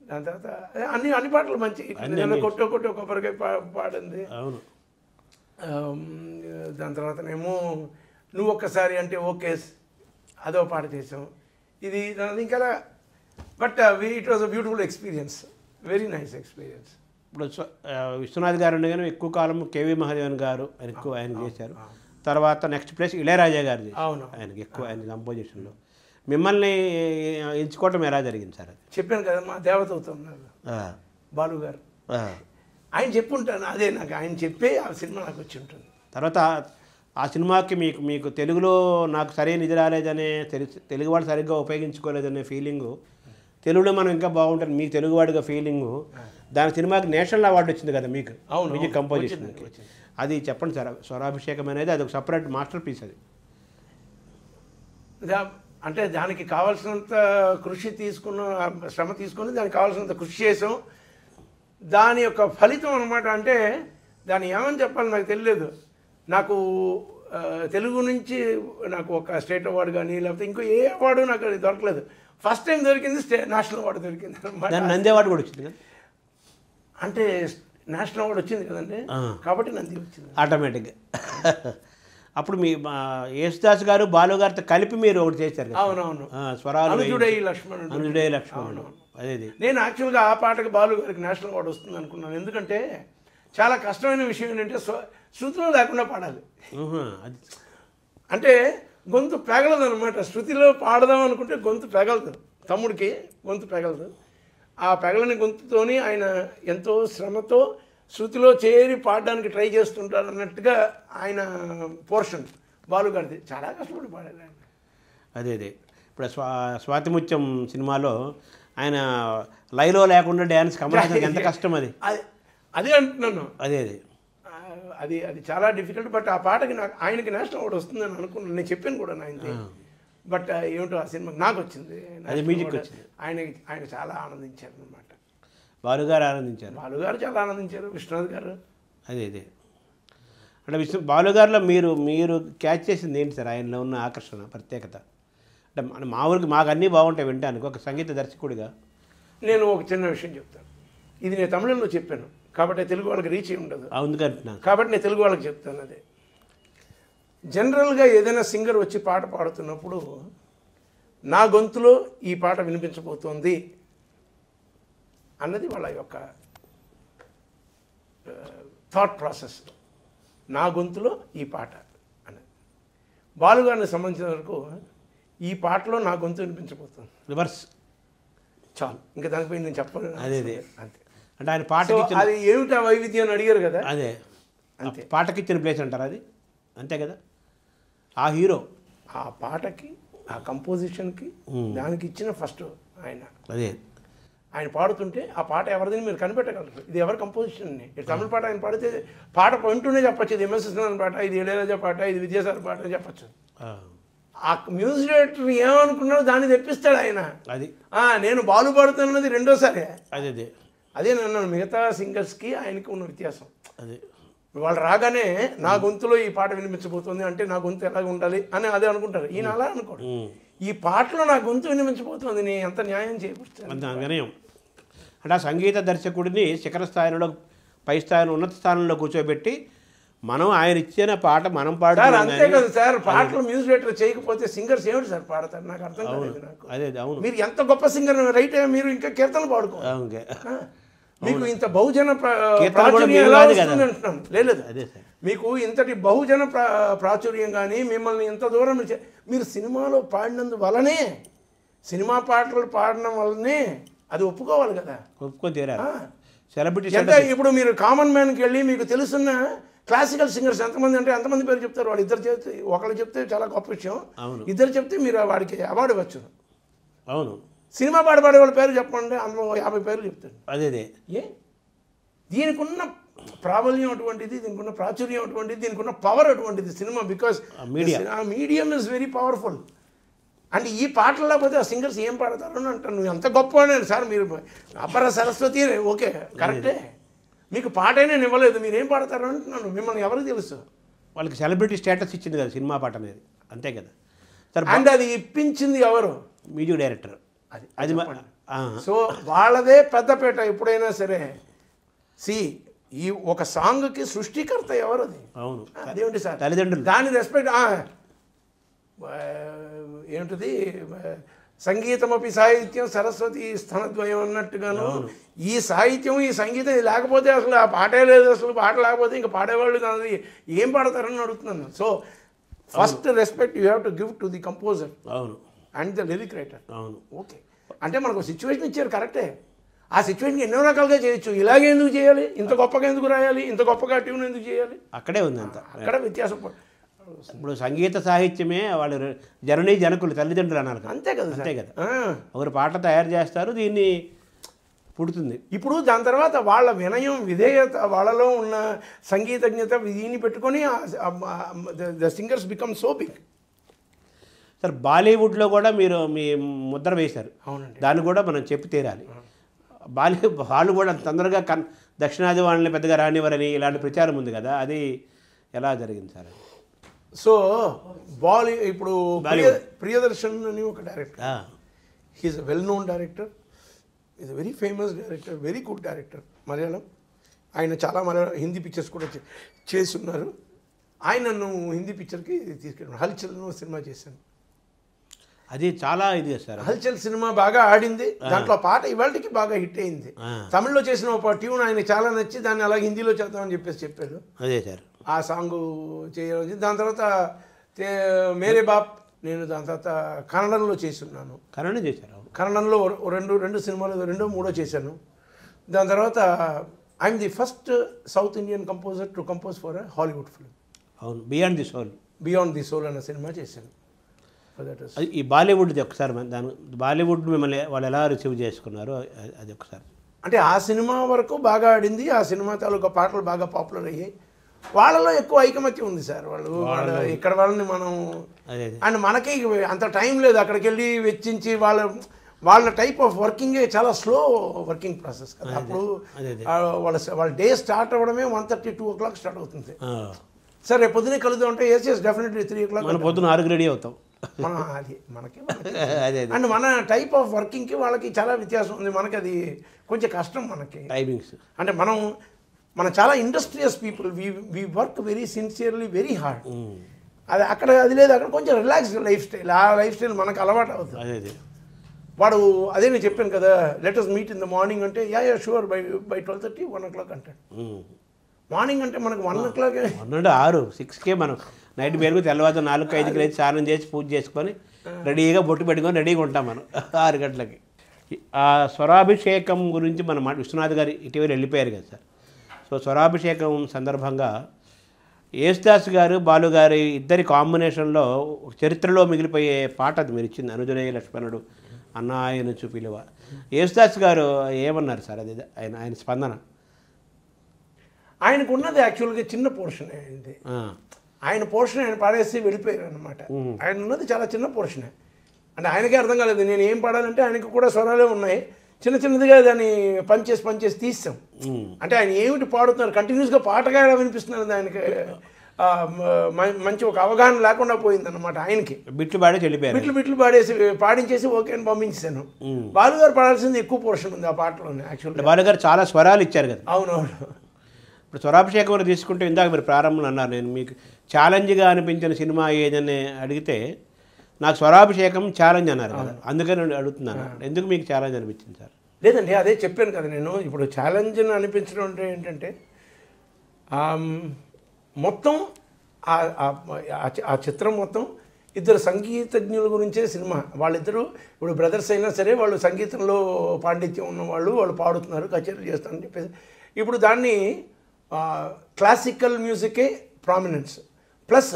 దాని తర్వాత అన్ని పాటలు మంచి, కొట్టో కొబ్బరికాయ పాడింది. అవును. దాని తర్వాతనేమో నువ్వు ఒక్కసారి అంటే ఓకే, అదో పాట చేసాం. ఇది ఇంకా but it was a beautiful experience, very nice experience. ఇప్పుడు విశ్వనాథ్ గారు ఉండగానే ఎక్కువ కాలం కేవీ మహాదేవన్ గారు ఆయన చేశారు. తర్వాత నెక్స్ట్ ప్లేస్ ఇళయరాజా గారు చేశారు. ఆయనకి ఎక్కువ ఆయన కంపోజిషన్లో. మిమ్మల్ని ఎంచుకోవటం ఎలా జరిగింది సార్? చెప్పాను కదా, మా దేవత అవుతున్నారు బాలు గారు. ఆయన చెప్పుంటాను, అదే నాకు ఆయన చెప్పే ఆ సినిమా నాకు వచ్చి ఉంటుంది. తర్వాత ఆ సినిమాకి మీకు తెలుగులో నాకు సరైన ఇది రాలేదనే, తెలుగు వాళ్ళు సరిగ్గా ఉపయోగించుకోలేదనే ఫీలింగు, తెలుగులో మనం ఇంకా బాగుంటుంది మీకు తెలుగువాడిగా ఫీలింగు, దాని సినిమాకి నేషనల్ అవార్డు వచ్చింది కదా మీకు, మ్యూజిక్ కంపోజిషన్కి. అది చెప్పండి సార్. స్వరాభిషేకం అనేది అది ఒక సపరేట్ మాస్టర్ పీస్. అది అంటే దానికి కావాల్సినంత కృషి శ్రమ తీసుకుని దానికి కావాల్సినంత కృషి చేసాం. దాని యొక్క ఫలితం అనమాట. అంటే దాన్ని ఏమని చెప్పాలి నాకు తెలియలేదు. నాకు తెలుగు నుంచి నాకు ఒక స్టేట్ అవార్డు కానీ లేకపోతే ఇంకో ఏ అవార్డు నాకు అది దొరకలేదు. ఫస్ట్ టైం దొరికింది నేషనల్ అవార్డు దొరికింది అనమాట. నంది అవార్డు కూడా వచ్చింది కదా. అంటే నేషనల్ అవార్డు వచ్చింది కదండి, కాబట్టి నంది వచ్చింది ఆటోమేటిక్గా. అప్పుడు మీ యేసుదాస్ గారు బాలు గారితో కలిపి మీరు ఒకటి చేశారు. అవునవును, స్వరాలు అనుజుడై లక్ష్మణుడు. అదే నేను యాక్చువల్గా ఆ పాటకి బాలు గారికి నేషనల్ అవార్డు వస్తుంది అనుకున్నాను. ఎందుకంటే చాలా కష్టమైన విషయం ఏంటంటే శృతిలో లేకుండా పాడాలి. అంటే గొంతు పెగలదు అనమాట. శృతిలో పాడదాం అనుకుంటే గొంతు పెగలదు, తమ్ముడికి గొంతు పెగలదు. ఆ పెగలని గొంతుతోని ఆయన ఎంతో శ్రమతో శృతిలో చేరి పాడడానికి ట్రై చేస్తుంటారు అన్నట్టుగా ఆయన పోర్షన్ బాలుగారిది చాలా కష్టపడి పాడారు ఆయన. అదే ఇప్పుడు స్వాతిముత్యం సినిమాలో ఆయన లైలో లేకుండా డ్యాన్స్ కమల్ ఎంత కష్టం అది. అదే అంటున్నాను. అది చాలా డిఫికల్ట్. బట్ ఆ పాటకి ఆయనకి నేషనల్ అవార్డు వస్తుందని అనుకున్నాను. నేను చెప్పాను కూడా ఆయనది. బట్ ఏమిటో ఆ సినిమాకి నాకు వచ్చింది, మ్యూజిక్ వచ్చింది. ఆయన చాలా ఆనందించారు అనమాట. బాలుగారు ఆనందించారు, బాలుగారు చాలా ఆనందించారు, విశ్వనాథ్ గారు. అదే అంటే బాలుగారిలో మీరు క్యాచ్ చేసింది ఏంటి సార్? ఆయనలో ఉన్న ఆకర్షణ, ప్రత్యేకత? అంటే మా ఊరికి మాకు అన్నీ బాగుంటాయి వింటానికి, ఒక సంగీత దర్శకుడిగా. నేను ఒక చిన్న విషయం చెప్తాను. ఇది నేను తమిళంలో చెప్పాను కాబట్టి తెలుగు వాళ్ళకి రీచ్ అయి ఉండదు, అందుకంటున్నాను. కాబట్టి నేను తెలుగు వాళ్ళకి చెప్తాను. అదే జనరల్గా ఏదైనా సింగర్ వచ్చి పాట పాడుతున్నప్పుడు నా గొంతులో ఈ పాట వినిపించబోతోంది అన్నది వాళ్ళ యొక్క థాట్ ప్రాసెస్. నా గొంతులో ఈ పాట అన్నది. బాలుగారిని సంబంధించిన వరకు ఈ పాటలో నా గొంతు వినిపించబోతుంది, రివర్స్ చాలు. ఇంకా దానిపై నేను చెప్పను. అదే అంతే. అంటే ఆయన పాట అది ఏమిటా వైవిధ్యం అని అడిగారు కదా. అదే అంతే, పాటకి ఇచ్చిన ప్లేస్ అంటారు అది, అంతే కదా. ఆ హీరో ఆ పాటకి, ఆ కంపోజిషన్కి దానికి ఇచ్చిన ఫస్ట్ ఆయన. అదే ఆయన పాడుతుంటే ఆ పాట ఎవరిదని మీరు కనిపెట్టగలరు. ఇది ఎవరి కంపోజిషన్? తమిళ పాట ఆయన పాడితే పాట వింటూనే చెప్పచ్చు, ఇది ఎంఎస్ విశ్వనాథన్ పాట, ఇది ఇళయరాజా పాట, ఇది విద్యాసాగర్ పాట అని చెప్పచ్చు. ఆ మ్యూజిక్ డైరెక్టర్ ఏమనుకున్నాడో దాన్ని తెప్పిస్తాడు ఆయన. అది నేను బాలు పాడుతున్నది రెండోసారి. అదే నన్ను మిగతా సింగర్స్కి ఆయనకి ఉన్న వ్యత్యాసం. అదే వాళ్ళు రాగానే నా గొంతులో ఈ పాట వినిపించబోతుంది అంటే నా గొంతు ఎలాగ ఉండాలి అని అదే అనుకుంటారు. ఈయన అలా అనుకోడు. ఈ పాటలో నా గొంతు వినిపించబోతుంది, నేను ఎంత న్యాయం చేయకూడదు వినయం. అంటే ఆ సంగీత దర్శకుడిని శిఖర స్థాయిలో, పై స్థాయిలో, ఉన్నత స్థానంలో కూర్చోబెట్టి మనం ఆయన ఇచ్చిన పాట మనం సార్ పాడుతున్నాం అంతే కదా సార్, పాటలు మ్యూజిక్ డైరెక్టర్ చేయకపోతే సింగర్స్ ఏమిటి సార్ పాడతారు? నాకు అర్థం కాలేదు. నాకు అదే అవును మీరు ఎంత గొప్ప సింగర్ రైట్, మీరు ఇంకా కీర్తనలు పాడుకో, ఓకే మీకు ఇంత బహుజన కీర్తన కూడా ప్రాచుర్యం మీరు ఎలా కాదు కదా. వస్తుంది అంటున్నాను. లేదు అదే సార్ మీకు ఇంతటి బహుజన ప్రాచుర్యం కానీ మిమ్మల్ని ఇంత దూరం మీరు సినిమాలో పాడినందు వలనే, సినిమా పాటలు పాడడం వల్లనే అది ఒప్పుకోవాలి కదా. ఒప్పుకొని తీరారు సెలబ్రిటీ ఎంత ఇప్పుడు మీరు కామన్ మ్యాన్కి వెళ్ళి మీకు తెలుసున్న క్లాసికల్ సింగర్స్ ఎంతమంది అంటే ఎంతమంది పేరు చెప్తారు? వాళ్ళు ఇద్దరు చెప్తే, ఒకళ్ళు చెప్తే చాలా గొప్ప విషయం, అవును ఇద్దరు చెప్తే మీరు వాడికి అవార్డు ఇవ్వచ్చు. అవును సినిమా పాడే వాళ్ళ పేరు చెప్పండి, అందులో 50 పేర్లు చెప్తాడు. అదే ఏ దీనికి ఉన్న ప్రాబల్యం అటువంటిది, దీనికి ఉన్న ప్రాచుర్యం అటువంటిది, దీనికి ఉన్న పవర్ అటువంటిది cinema. Because medium is very powerful. అంటే ఈ పాటలు లేకపోతే ఆ సింగర్స్ ఏం పాడతారు అని అంటాను. నువ్వు ఎంత గొప్ప సార్, మీరు అపర సరస్వతి ఓకే కరెక్టే, మీకు పాటైనా ఇవ్వలేదు, మీరు ఏం పాడతారు అంటున్నాను. మిమ్మల్ని ఎవరికి తెలుసు? వాళ్ళకి సెలబ్రిటీ స్టేటస్ ఇచ్చింది కదా సినిమా పాట అనేది, అంతే కదా సార్. అండ్ అది ఇప్పించింది ఎవరు? Music director. అది సో వాళ్ళదే పెద్దపేట ఎప్పుడైనా సరే. ఈ ఒక సాంగ్కి సృష్టికర్త ఎవరు? అది అవును అదేంటి సార్ తల్లిదండ్రులు. దాని రెస్పెక్ట్ ఏమిటిది, సంగీతమపి సాహిత్యం సరస్వతి స్థనద్వయం అన్నట్టుగాను ఈ సాహిత్యం ఈ సంగీతం లేకపోతే అసలు ఆ పాటే లేదు, అసలు పాట లేకపోతే ఇంకా పాడేవాళ్ళు కాదు, ఏం పాడతారని అడుగుతున్నాను. So first respect you have to give to the composer అవును అండ్ ద లిరిక్ రైటర్. అవును ఓకే అంటే మనకు సిచ్యువేషన్ ఇచ్చారు కరెక్టే, ఆ సిచ్యువేషన్కి ఎన్నో రకాలుగా చేయొచ్చు. ఇలాగే ఎందుకు చేయాలి, ఇంత గొప్పగా ఎందుకు రాయాలి, ఇంత గొప్పగా ట్యూన్ ఎందుకు చేయాలి, అక్కడే ఉంది అంత. అక్కడ వ్యత్యాసం. ఇప్పుడు సంగీత సాహిత్యమే వాళ్ళు జననీ జనకులు తల్లిదండ్రులు అన్నారు కదా, అంతే కదా అంతే కదా. ఒకరు పాట తయారు చేస్తారు, దీన్ని పుడుతుంది. ఇప్పుడు దాని తర్వాత వాళ్ళ వినయం విధేయత వాళ్ళలో ఉన్న సంగీతజ్ఞత దీన్ని పెట్టుకొని the singers become so big. Sir బాలీవుడ్లో కూడా మీరు మీ ముద్ర వేశారు. అవునండి, దాన్ని కూడా మనం చెప్పి తీరాలి. వాళ్ళు కూడా తొందరగా దక్షిణాది వాళ్ళని పెద్దగా రానివ్వరని ఇలాంటి ప్రచారం ఉంది కదా, అది ఎలా జరిగింది సార్? సో ఇప్పుడు ప్రియదర్శన్ అని ఒక director, he's a well known director, is a very famous director, very good director, Malayalam. ఆయన చాలా హిందీ పిక్చర్స్ కూడా చేస్తున్నారు. ఆయన నన్ను హిందీ పిక్చర్కి తీసుకెళ్ళాను. హల్చల్ సినిమా చేశాను, అది చాలా ఇది సార్. హల్చల్ సినిమా బాగా ఆడింది, దాంట్లో పాట ఇవాళకి బాగా హిట్ అయింది. తమిళ్లో చేసిన ఒక ట్యూన్ ఆయన చాలా నచ్చి దాన్ని అలాగే హిందీలో చేద్దామని చెప్పాడు. అదే సార్ ఆ సాంగ్ చేయడం. దాని తర్వాత మేరే బాప్ నేను దాని తర్వాత కన్నడంలో చేస్తున్నాను. కన్నడం చేశారు? కన్నడంలో రెండు సినిమాలు, రెండో మూడో చేశాను. దాని తర్వాత I'm the first South Indian composer to compose for a Hollywood film. అవును, beyond the soul. Beyond the soul అనే సినిమా చేశాను. ఈ బాలీవుడ్ది ఒకసారి దాని బాలీవుడ్ మిమ్మల్ని వాళ్ళు ఎలా రిసీవ్ చేసుకున్నారో అది ఒకసారి. అంటే ఆ సినిమా వరకు బాగా ఆడింది, ఆ సినిమా తాలూకా పాటలు బాగా పాపులర్ అయ్యాయి. వాళ్ళలో ఎక్కువ ఐకమత్యం ఉంది సార్. వాళ్ళు ఇక్కడ వాళ్ళని మనం అండ్ మనకి అంత టైం లేదు అక్కడికి వెళ్ళి వెచ్చించి వాళ్ళ టైప్ ఆఫ్ వర్కింగే చాలా స్లో వర్కింగ్ ప్రాసెస్ కదా. అప్పుడు వాళ్ళ డే స్టార్ట్ అవ్వడమే 1:30, 2 o'clock స్టార్ట్ అవుతుంది. సార్ రేపు పొద్దునే కలుద్దాం అంటే ఎస్ డెఫినెట్లీ 3 o'clock మన పొద్దున 6కి రెడీ అవుతాం. అది మనకి అండ్ మన టైప్ ఆఫ్ వర్కింగ్కి వాళ్ళకి చాలా వ్యత్యాసం ఉంది. మనకి అది కొంచెం కష్టం. మనకి టైమింగ్స్ అంటే మనం చాలా industrious people, we work very sincerely, very hard. అది అక్కడ అది లేదు, అక్కడ కొంచెం రిలాక్స్డ్ లైఫ్ స్టైల్. ఆ లైఫ్ స్టైల్ మనకు అలవాటు అవుతుంది. వాడు అదే నేను చెప్పాను కదా, let us meet in the morning అంటే యా షూర్ బై 12:30, 1 o'clock అంటాడు. మార్నింగ్ అంటే మనకు 1 o'clock 6కే మనం నైట్ మేరకు తెల్లవారు 4-5కి లేచి స్నానం చేసి పూజ చేసుకొని రెడీగా బొట్టు పెట్టుకొని రెడీగా ఉంటాం మనం 6 గంటలకి. ఆ స్వరాభిషేకం గురించి మనం విశ్వనాథ్ గారు ఇటీవల వెళ్ళిపోయారు కదా సార్. సో స్వరాభిషేకం సందర్భంగా యేసుదాస్ గారు బాలు గారి ఇద్దరి కాంబినేషన్లో చరిత్రలో మిగిలిపోయే పాట అది మీరు ఇచ్చింది, అనుజనే లక్ష్మణుడు అన్న ఆయన చూపిలువ. యేసుదాస్ గారు ఏమన్నారు సార్? అది ఆయన స్పందన. ఆయనకు ఉన్నది యాక్చువల్గా చిన్న పోర్షన్ అయింది. ఆయన పోర్షన్ ఆయన పాడేసి వెళ్ళిపోయారు అనమాట. ఆయన ఉన్నది చాలా చిన్న పోర్షనే. అంటే ఆయనకే అర్థం కాలేదు నేను ఏం పాడాలంటే. ఆయనకు కూడా స్వరాలే ఉన్నాయి, చిన్నదిగా దాన్ని పనిచేసి తీస్తాం. అంటే ఆయన ఏమిటి పాడుతున్నారు, కంటిన్యూస్గా పాటగా వినిపిస్తున్నారు. ఆయనకి మంచి ఒక అవగాహన లేకుండా పోయిందన్నమాట. ఆయనకి బిట్లు పాడేసి వెళ్ళిపోయారు. బిట్లు పాడించేసి ఓకే అని పంపించాను. బాలుగారు పాడాల్సింది ఎక్కువ పోర్షన్ ఉంది ఆ పాటలోనే. యాక్చువల్గా బాలుగారు చాలా స్వరాలు ఇచ్చారు కదా. అవునవును. ఇప్పుడు స్వరాభిషేకం తీసుకుంటే ఇందాక మీరు ప్రారంభంలో అన్నారు, నేను మీకు ఛాలెంజ్గా అనిపించిన సినిమా ఏదని అడిగితే నాకు స్వరాభిషేకం ఛాలెంజ్ అన్నారు కదా, అందుకని నేను అడుగుతున్నాను, ఎందుకు మీకు ఛాలెంజ్ అనిపించింది సార్? లేదండి, అదే చెప్పాను కదా నేను. ఇప్పుడు ఛాలెంజ్ అనిపించడం అంటే ఏంటంటే మొత్తం ఆ చిత్రం మొత్తం ఇద్దరు సంగీతజ్ఞుల గురించే సినిమా. వాళ్ళిద్దరూ ఇప్పుడు బ్రదర్స్ అయినా సరే వాళ్ళు సంగీతంలో పాండిత్యం ఉన్నవాళ్ళు, వాళ్ళు పాడుతున్నారు, కచేరీలు చేస్తారని చెప్పేసి. ఇప్పుడు దాన్ని క్లాసికల్ మ్యూజికే ప్రామినెన్స్, ప్లస్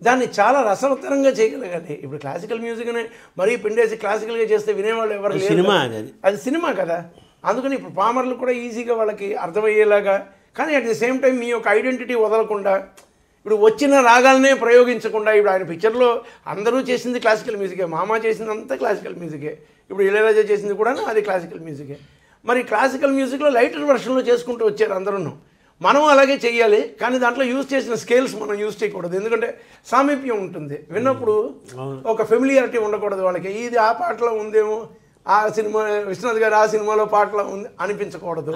దాన్ని చాలా రసవత్తరంగా చేయగలగాలి. ఇప్పుడు క్లాసికల్ మ్యూజిక్ అని మరీ పిండేసి క్లాసికల్గా చేస్తే వినేవాళ్ళు ఎవరు లేరు. సినిమా అది సినిమా కదా. అందుకని ఇప్పుడు పామర్లు కూడా ఈజీగా వాళ్ళకి అర్థమయ్యేలాగా, కానీ అట్ ది సేమ్ టైం మీ యొక్క ఐడెంటిటీ వదలకుండా, ఇప్పుడు వచ్చిన రాగాలనే ప్రయోగించకుండా. ఇప్పుడు ఆయన పిక్చర్లో అందరూ చేసింది క్లాసికల్ మ్యూజికే, మామ చేసిందంతా క్లాసికల్ మ్యూజికే, ఇప్పుడు ఇళయరాజా చేసింది కూడా అది క్లాసికల్ మ్యూజికే. మరి క్లాసికల్ మ్యూజిక్లో లైటర్ వెర్షన్లో చేసుకుంటూ వచ్చారు అందరూ. మనం అలాగే చెయ్యాలి, కానీ దాంట్లో యూజ్ చేసిన స్కేల్స్ మనం యూజ్ చేయకూడదు. ఎందుకంటే సామీప్యం ఉంటుంది, విన్నప్పుడు ఒక ఫెమిలియారిటీ ఉండకూడదు వాళ్ళకి. ఇది ఆ పాటలో ఉందేమో, ఆ సినిమా విశ్వనాథ్ గారు ఆ సినిమాలో పాటలో ఉంది అనిపించకూడదు.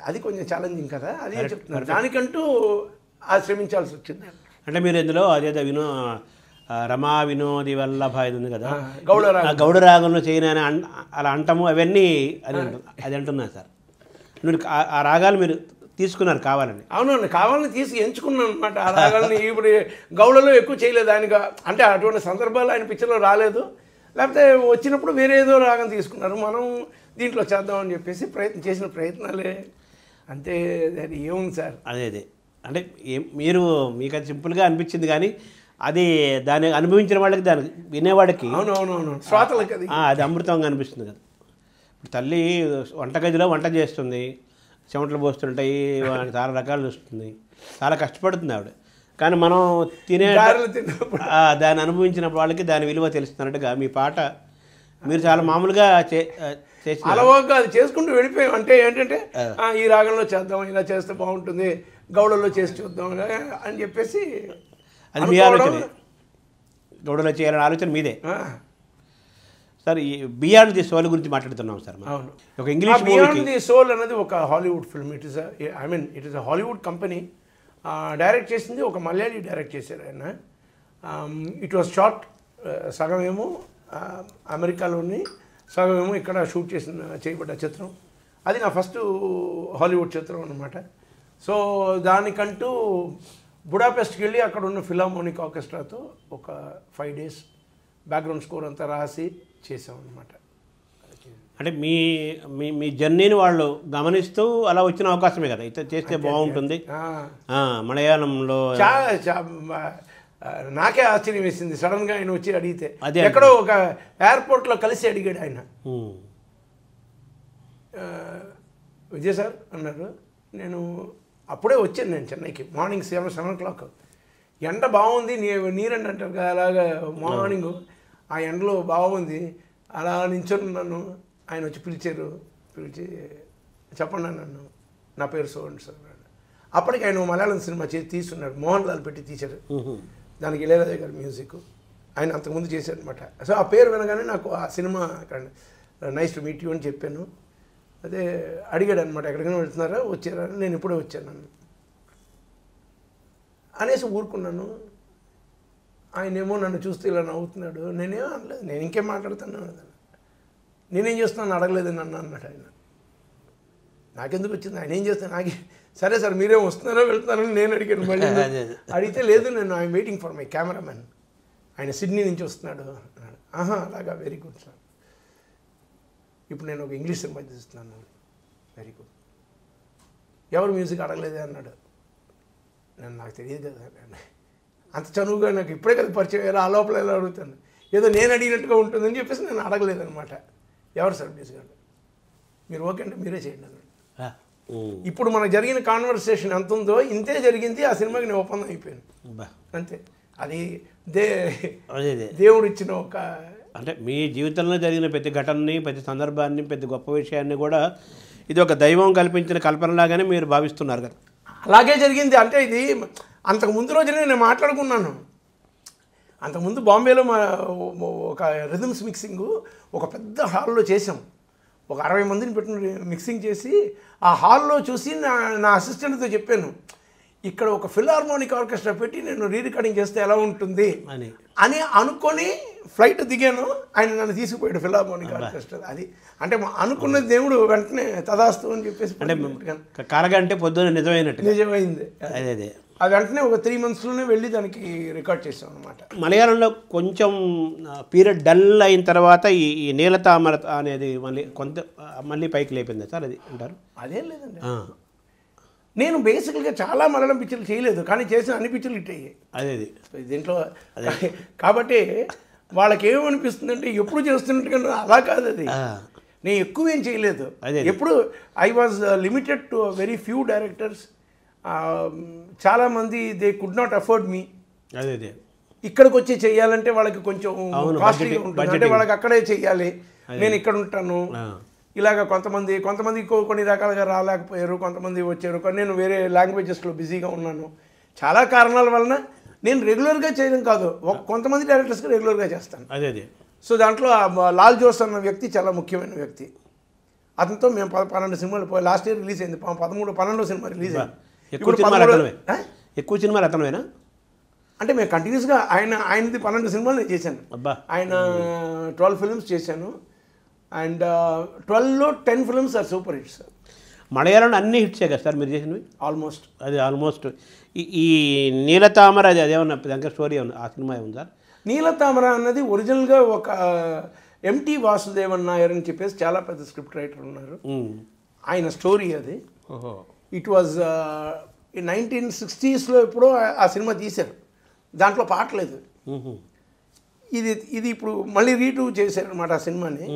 అది కొంచెం ఛాలెంజింగ్ కదా, అది చెప్తున్నారు. దానికంటూ శ్రమించాల్సి వచ్చింది. అంటే మీరు ఇందులో అదేదో రమా వినోది వల్లభ ఇది ఉంది కదా, గౌడ రాగంలో చేయని అలా అంటాము, అవన్నీ అది అంటున్నారు సార్. మీరు ఆ రాగాలు మీరు తీసుకున్నారు కావాలని? అవునండి, కావాలని తీసి ఎంచుకున్నాను అనమాట ఆ రాగాలని. ఇప్పుడు గౌడలో ఎక్కువ చేయలేదు ఆయన, అంటే అటువంటి సందర్భాలు ఆయన పిక్చర్లో రాలేదు, లేకపోతే వచ్చినప్పుడు వేరే ఏదో రాగం తీసుకున్నారు. మనం దీంట్లో చేద్దామని చెప్పేసి చేసిన ప్రయత్నాలే అంతే. అది ఏముంది సార్, అదే అంటే మీకు అది సింపుల్గా అనిపించింది, కానీ అది దాన్ని అనుభవించిన వాళ్ళకి, దాన్ని వినేవాడికి, అవునవునవును, శ్రోతలకి అది అమృతంగా అనిపిస్తుంది కదా. ఇప్పుడు తల్లి వంటగదిలో వంట చేస్తుంది, చెమటలు పోస్తుంటాయి, చాలా రకాలు చూస్తుంది, చాలా కష్టపడుతుంది ఆవిడ. కానీ మనం దాన్ని అనుభవించిన వాళ్ళకి దాని విలువ తెలుస్తున్నట్టుగా మీ పాట మీరు చాలా మామూలుగా అలవాగా అది చేసుకుంటూ వెళ్ళిపోయాం. అంటే ఏంటంటే ఈ రాగంలో చేద్దాం, ఇలా చేస్తే బాగుంటుంది, గౌడలో చేసి చూద్దాం అని చెప్పేసి. అది మీ ఆలోచన, గౌడలో చేయాలని ఆలోచన మీదే సార్. ఈ బియాండ్ ది సోల్ గురించి మాట్లాడుతున్నాం సార్. అవును, ఒక ఇంగ్లీష్ బియాండ్ ది సోల్ అనేది ఒక Hollywood film. It is it is a Hollywood company direct చేసింది, ఒక మలయాళీ డైరెక్ట్ చేశారు ఆయన. ఇట్ వాజ్ షార్ట్, సగమేమో అమెరికాలోని, సగమేమో ఇక్కడ షూట్ చేయబడ్డ చిత్రం. అది నా ఫస్ట్ హాలీవుడ్ చిత్రం అనమాట. సో దానికంటూ బుడాపెస్ట్కి వెళ్ళి అక్కడ ఉన్న ఫిలార్మోనిక్ ఆర్కెస్ట్రాతో ఒక 5 days బ్యాక్గ్రౌండ్ స్కోర్ అంతా రాసి చేసాం అనమాట. అంటే మీ మీ జర్నీని వాళ్ళు గమనిస్తూ అలా వచ్చిన అవకాశమే కదా, ఇట్లా చేస్తే బాగుంటుంది. మలయాళంలో నాకే ఆశ్చర్యం వేసింది, సడన్గా ఆయన వచ్చి అడిగితే. ఎక్కడో ఒక ఎయిర్పోర్ట్లో కలిసి అడిగాడు ఆయన, విజయ్ సార్ అన్నారు. నేను అప్పుడే వచ్చాను, నేను చెన్నైకి మార్నింగ్ 7 o'clock. ఎండ బాగుంది, నీరండి అంటారు కదా, అలాగా మార్నింగ్ ఆ ఎండలో బాగుంది, అలా నించున్నాను. ఆయన వచ్చి పిలిచి చెప్పండి నన్ను, నా పేరు సోండి సార్. అప్పటికి ఆయన మలయాళం సినిమా తీస్తున్నాడు, మోహన్ లాల్ పెట్టి తీశారు, దానికి ఇళయరాజా గారి మ్యూజిక్, ఆయన అంతకుముందు చేశారు అనమాట. సో ఆ పేరు వినగానే నాకు ఆ cinema nice to meet you అని చెప్పాను. అదే అడిగాడు అనమాట, ఎక్కడికైనా వెళ్తున్నారా, వచ్చారా, నేను ఇప్పుడే వచ్చాను అనేసి ఊరుకున్నాను. ఆయనేమో నన్ను చూస్తే ఇలా నవ్వుతున్నాడు. నేనేమో అనలేదు, నేను ఇంకేం మాట్లాడుతున్నాను, నేనేం చేస్తున్నాను అడగలేదు నన్ను అన్నాడు ఆయన. నాకెందుకు వచ్చింది, ఆయన ఏం చేస్తాను నాకు. సరే సార్ మీరేం వస్తున్నారో వెళ్తున్నారని నేను అడిగాను. మళ్ళీ అడిగితే లేదు, నేను I'm waiting for my cameraman, ఆయన సిడ్నీ నుంచి వస్తున్నాడు అన్నాడు. అలాగా, వెరీ గుడ్ సార్. ఇప్పుడు నేను ఒక ఇంగ్లీష్ సినిమా తీస్తున్నాను, వెరీ గుడ్. ఎవరు మ్యూజిక్ అడగలేదే అన్నాడు. నాకు తెలియదు కదా, అంత చనువుగా నాకు ఇప్పుడే కదా పరిచయం, ఆ లోపల ఎలా అడుగుతాను, ఏదో నేను అడిగినట్టుగా ఉంటుందని చెప్పేసి నేను అడగలేదనమాట. ఎవరు సార్ మ్యూజిక్ అంటే, మీరు ఓకే అంటే మీరే చేయండి అన్నాడు. ఇప్పుడు మనకు జరిగిన కాన్వర్సేషన్ ఎంత ఉందో ఇంతే జరిగింది, ఆ సినిమాకి నేను ఒప్పందం అయిపోయాను అంతే. అది దేవుడు ఇచ్చిన ఒక, అంటే మీ జీవితంలో జరిగిన ప్రతి ఘటనని, ప్రతి సందర్భాన్ని, ప్రతి గొప్ప విషయాన్ని కూడా ఇది ఒక దైవం కల్పించిన కల్పనలాగానే మీరు భావిస్తున్నారు కదా. అలాగే జరిగింది. అంటే ఇది అంతకు ముందు రోజునే నేను మాట్లాడుకున్నాను. అంతకుముందు బాంబేలో ఒక రిథమ్స్ మిక్సింగ్ ఒక పెద్ద హాల్లో చేసాం. ఒక 60 మందిని పెట్టి మిక్సింగ్ చేసి ఆ హాల్లో చూసి నా అసిస్టెంట్తో చెప్పాను, ఇక్కడ ఒక ఫిలార్మోనిక్ ఆర్కెస్ట్రా పెట్టి నేను రికార్డింగ్ చేస్తే ఎలా ఉంటుంది అని అనుకొని ఫ్లైట్ దిగాను. ఆయన నన్ను తీసుకుపోయాడు ఫిలార్మోనిక్ ఆర్కెస్ట్రా. అది అంటే అనుకున్న దేవుడు వెంటనే తదాస్తు అని చెప్పేసి అంటే కలగంటే పొద్దున్న నిజమైంది. అదే అది వెంటనే ఒక 3 monthsలోనే వెళ్ళి దానికి రికార్డ్ చేసాం అనమాట. మలయాళంలో కొంచెం పీరియడ్ డల్ అయిన తర్వాత ఈ నీలతామర అనేది మళ్ళీ పైకి లేపింది సార్, అది అంటారు? అదేం లేదండి, నేను బేసికల్గా చాలా మలయాళం పిక్చర్లు చేయలేదు, కానీ చేసిన అన్ని పిక్చర్లు హిట్ అయ్యాయి. అదే దీంట్లో కాబట్టి వాళ్ళకి ఏమనిపిస్తుందంటే ఎప్పుడు చేస్తున్నట్టుగా అలా కాదు, అది నేను ఎక్కువ ఏం చేయలేదు. ఎప్పుడు I was limited to very few directors. చాలామంది దే కుడ్ నాట్ అఫోర్డ్ మీ. అదే ఇక్కడికి వచ్చి చెయ్యాలంటే వాళ్ళకి కొంచెం కాస్ట్లీగా ఉంటుంది, అంటే వాళ్ళకి అక్కడే చెయ్యాలి, నేను ఇక్కడ ఉంటాను ఇలాగ. కొంతమంది కొన్ని రకాలుగా రాలేకపోయారు, కొంతమంది వచ్చారు, నేను వేరే లాంగ్వేజెస్లో బిజీగా ఉన్నాను. చాలా కారణాల వలన నేను రెగ్యులర్గా చేయడం కాదు, కొంతమంది డైరెక్టర్స్కి రెగ్యులర్గా చేస్తాను. అదే సో దాంట్లో లాల్ జోస్ అన్న వ్యక్తి చాలా ముఖ్యమైన వ్యక్తి. అతనితో మేము 12 సినిమాలు లాస్ట్ ఇయర్ రిలీజ్ అయింది, 13-12 సినిమా రిలీజ్ అయింది. ఎక్కువ సినిమాలు అతనువేనా? అంటే మేము కంటిన్యూస్గా ఆయనది 12 సినిమాలు నేను చేశాను. ఆయన 12 ఫిల్మ్స్ చేశాను, అండ్ 12లో 10 ఫిల్మ్స్ ఆర్ సూపర్ హిట్స్. మలయాళంలో అన్ని హిట్సే కదా సార్ మీరు చేసినవి? ఆల్మోస్ట్. ఈ నీలతామర అదేమన్నా దగ్గర స్టోరీ ఏమన్నా, ఆ సినిమా ఏముంది సార్? నీలతామర అన్నది ఒరిజినల్గా ఒక ఎంటీ వాసుదేవన్ నాయర్ అని చెప్పేసి చాలా పెద్ద స్క్రిప్ట్ రైటర్ ఉన్నారు, ఆయన స్టోరీ అది. ఇట్ వాజ్ 1960sలో ఎప్పుడో ఆ సినిమా తీశారు, దాంట్లో పాట లేదు. ఇది ఇప్పుడు మళ్ళీ రీటూ చేశారు అనమాట ఆ సినిమాని.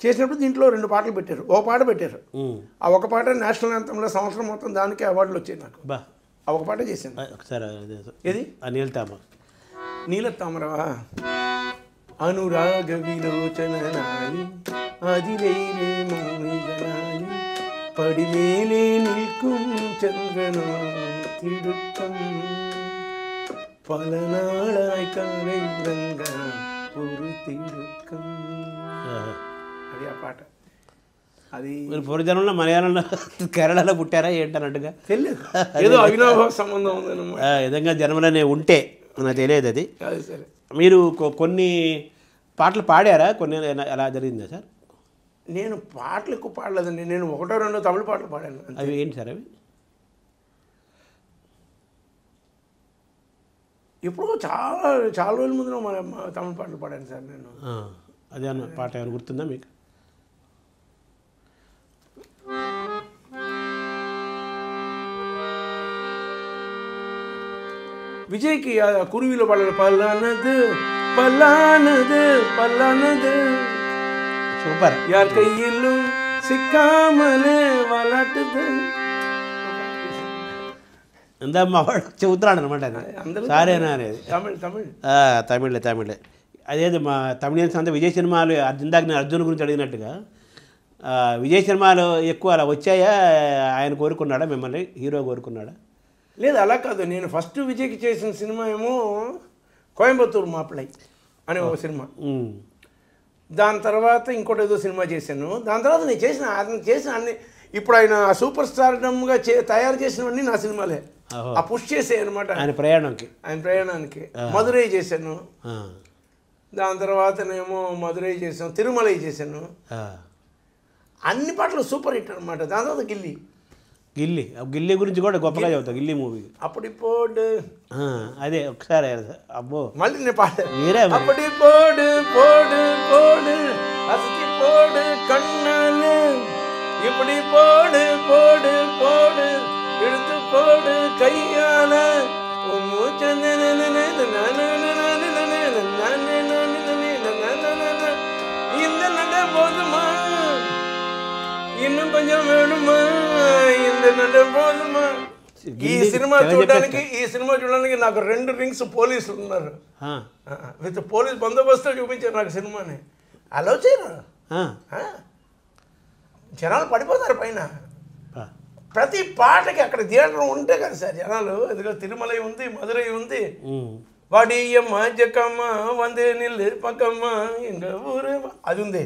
చేసినప్పుడు దీంట్లో 2 పాటలు పెట్టారు, ఒక పాట పెట్టారు. ఆ ఒక పాట నేషనల్ యాంథమ్లో సంవత్సరం మొత్తం దానికి అవార్డులు వచ్చాయి నాకు. ఆ ఒక పాట చేశాను. ఏది? నీలతామర. అనురాగ విలోచన నాయి அதிலேயே மௌனிதனாய் படிமேலே நிற்கும் சந்திரனோ திடுக்கம் பல நாளாய் காலை உறங்க ஒரு తిడుకం. అది ఆ పాట. అది మీరు పూర్వజనంలో మలయాళంలో కేరళలో పుట్టారా ఏంటన్నట్టుగా తెలియదు, ఏదో అవినాభావ సంబంధం ఉందన్నమాట. విధంగా జన్మలోనే ఉంటే నాకు తెలియదు అది. సరే, మీరు కొన్ని పాటలు పాడారా? కొన్ని ఎలా జరిగిందా సార్? నేను పాటలు ఎక్కువ పాడలేదండి, నేను 1-2 తమిళ పాటలు పాడాను. అవి ఏంటి సార్? అవి ఎప్పుడో చాలా రోజుల ముందు మన తమిళ పాటలు పాడాను సార్ నేను. అదే అన్న పాట ఏమైనా గుర్తుందా మీకు? விஜய்க்கு குருவியில் பாடல பல்லானது பல்லானது பல்லானது சூப்பர். யார் கையிலும் சிக்காமலே வளாட்டுது. ఇందమ్మా వాడు చెబుతున్నాడు అనమాట, అది సారేనా అనేది. తమిళ్ అదేది మా తమిళియన్స్ అంతా విజయ్ సినిమాలు ఇందాక నేను అర్జున్ గురించి అడిగినట్టుగా విజయ్ సినిమాలు ఎక్కువ అలా వచ్చాయా? ఆయన కోరుకున్నాడా మిమ్మల్ని, హీరో కోరుకున్నాడా? లేదు, అలా కాదు. నేను ఫస్ట్ విజయ్కి చేసిన సినిమా ఏమో కోయంబత్తూరు మాపిళై అనే ఒక సినిమా, దాని తర్వాత ఇంకోటి ఏదో సినిమా చేశాను. దాని తర్వాత నేను చేసిన అన్ని ఇప్పుడు ఆయన సూపర్ స్టార్డమ్గా తయారు చేసినవన్నీ నా సినిమాలే. ఆ పుష్ చేసాయి అనమాట ఆయన ప్రయాణానికి. మధురై చేశాను, దాని తర్వాతనేమో మధురై చేశాను, తిరుమలై చేశాను. అన్ని పాటలు సూపర్ హిట్ అనమాట. దాని తర్వాత గిల్లి గురించి కూడా గొప్పగా చెబుతా. గిల్లి మూవీ అప్పుడిపోడు అదే ఒకసారి అబ్బో మళ్ళీ నేను పాట అప్పుడిపోడు పోడు పోడు అసతి పోడు కన్నాలు இப்படி போடு போடு போடு எடுத்து போடு கையால இந்த நட போதுமா, இன்னும் కొంచెం వేడుమా, இந்த నడ పోదుమా. ఈ సినిమా చూడడానికి నాకు 2 రింగ్స్ పోలీసులు ఉన్నారు, విత్ పోలీస్ బందోబస్తు చూపించారు నాకు సినిమాని. అలో చేయరు, జనాలు పడిపోతారు పైన. ప్రతి పాటకి అక్కడ థియేటర్ ఉంటే కదా సార్ జనాలు. ఎందుకంటే తిరుమల ఉంది, మధురై ఉంది, వాడియమ్మ జక్కమ్మ వందే నిల్లు పక్కమ్మ ఇంక ఊరు అది ఉంది.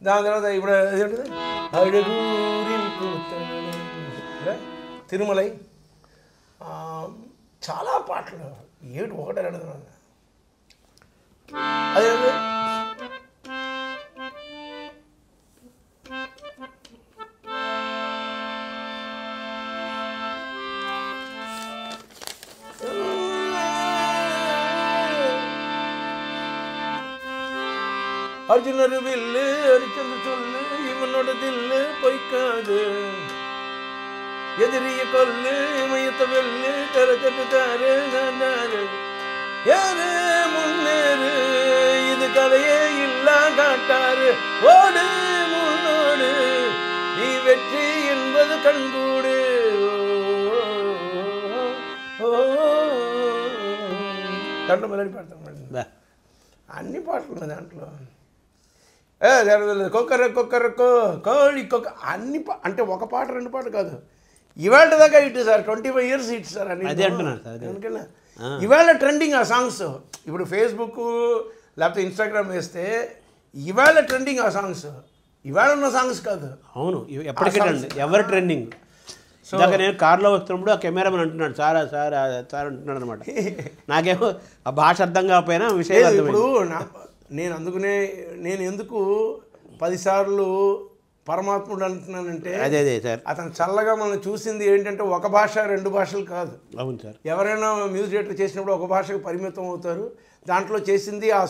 దాని తర్వాత ఇప్పుడు అదేంటిది అడుగూరింపు తిరుమలై, చాలా పాటలు ఏడు ఒకటే అడుగుతున్నాను. అదే அர்ஜுனர் வில்லு அரிச்சந்து சொல்லு இவனோட தில்லு பொய்க்காது எதிரிய கொல்லு இமயத்த வெல்லு தரத்தட்டு தாரு நாரு யாரு முன்னேறு இது கதையே இல்லா காட்டாரு ஓடு முன்னோடு நீ வெற்றி என்பது கண்கூடு దాంట్లో మొదటి పాడతాం అన్ని పాటలు ఉన్నాయి దాంట్లో. కొక్కర కొక్కరకో కోడి కొక్క అన్ని అంటే ఒక పాట రెండు పాటలు కాదు, ఇవాళ దాకా ఇటు సార్ 25 years ఇటు సార్ అని ఎందుకన్నా ఇవాళ ట్రెండింగ్ ఆ సాంగ్స్. ఇప్పుడు ఫేస్బుక్ లేకపోతే ఇన్స్టాగ్రామ్ వేస్తే ఇవాళ ట్రెండింగ్ ఆ సాంగ్స్, ఇవాళ ఉన్న సాంగ్స్ కాదు. అవును, ఎప్పటికీ ఎవరు ట్రెండింగ్. ఇందాక నేను కార్లో వస్తున్నప్పుడు ఆ కెమెరామెన్ అంటున్నాడు సార్ సార్ సార్ అంటున్నాడు అనమాట. నాకేమో ఆ భాష అర్థం కాకపోయినా విషయం. ఇప్పుడు నేను ఎందుకు 10 సార్లు పరమాత్ముడు అంటున్నానంటే అదే సార్, అతను చల్లగా మనం చూసింది ఏంటంటే ఒక భాష రెండు భాషలు కాదు. అవును సార్, ఎవరైనా మ్యూజిక్ డైరెక్టర్ చేసినప్పుడు ఒక భాషకు పరిమితం అవుతారు. దాంట్లో చేసింది ఆ